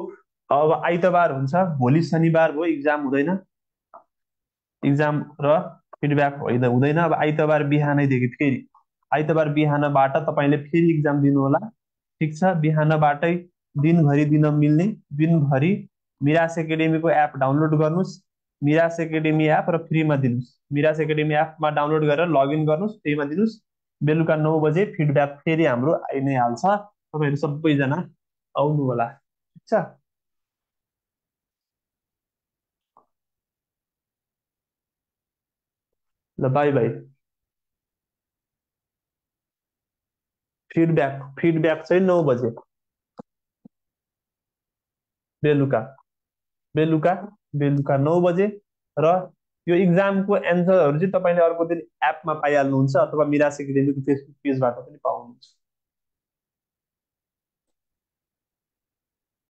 अब आइतबार हुन्छ, भोलि शनिबार भयो, इक्जाम हुँदैन। इक्जाम र फिडब्याक होइन, हुँदैन। अब आइतबार बिहानैदेखि फेरि आइतबार बिहानबाट तपाईँले फेरि इक्जाम दिनु होला। ठिक छ, बिहानबाटै दिनभरि दिन मिल्ने, दिनभरि मिरास एकाडेमीको एप डाउनलोड गर्नुहोस्। मिरास एकाडेमी एप र फ्रीमा दिनुहोस्। मिरास एकाडेमी एपमा डाउनलोड गरेर लगइन गर्नुहोस्, फ्रीमा दिनुहोस्। बेलुका 9 बजे फिडब्याक फेरि हाम्रो आइ नै हाल्छ। तपाईँहरू सबैजना आउनु होला। ठिक छ। ल बाई बाई। फिडब्याक फिडब्याक चाहिँ 9 बजे बेलुका। बेलुका बेलुका 9 बजे। र यो इक्जामको एन्सरहरू चाहिँ तपाईँले अर्को दिन एपमा पाइहाल्नुहुन्छ अथवा मिरास एकाडेमीको फेसबुक पेजबाट पनि पाउनुहुन्छ।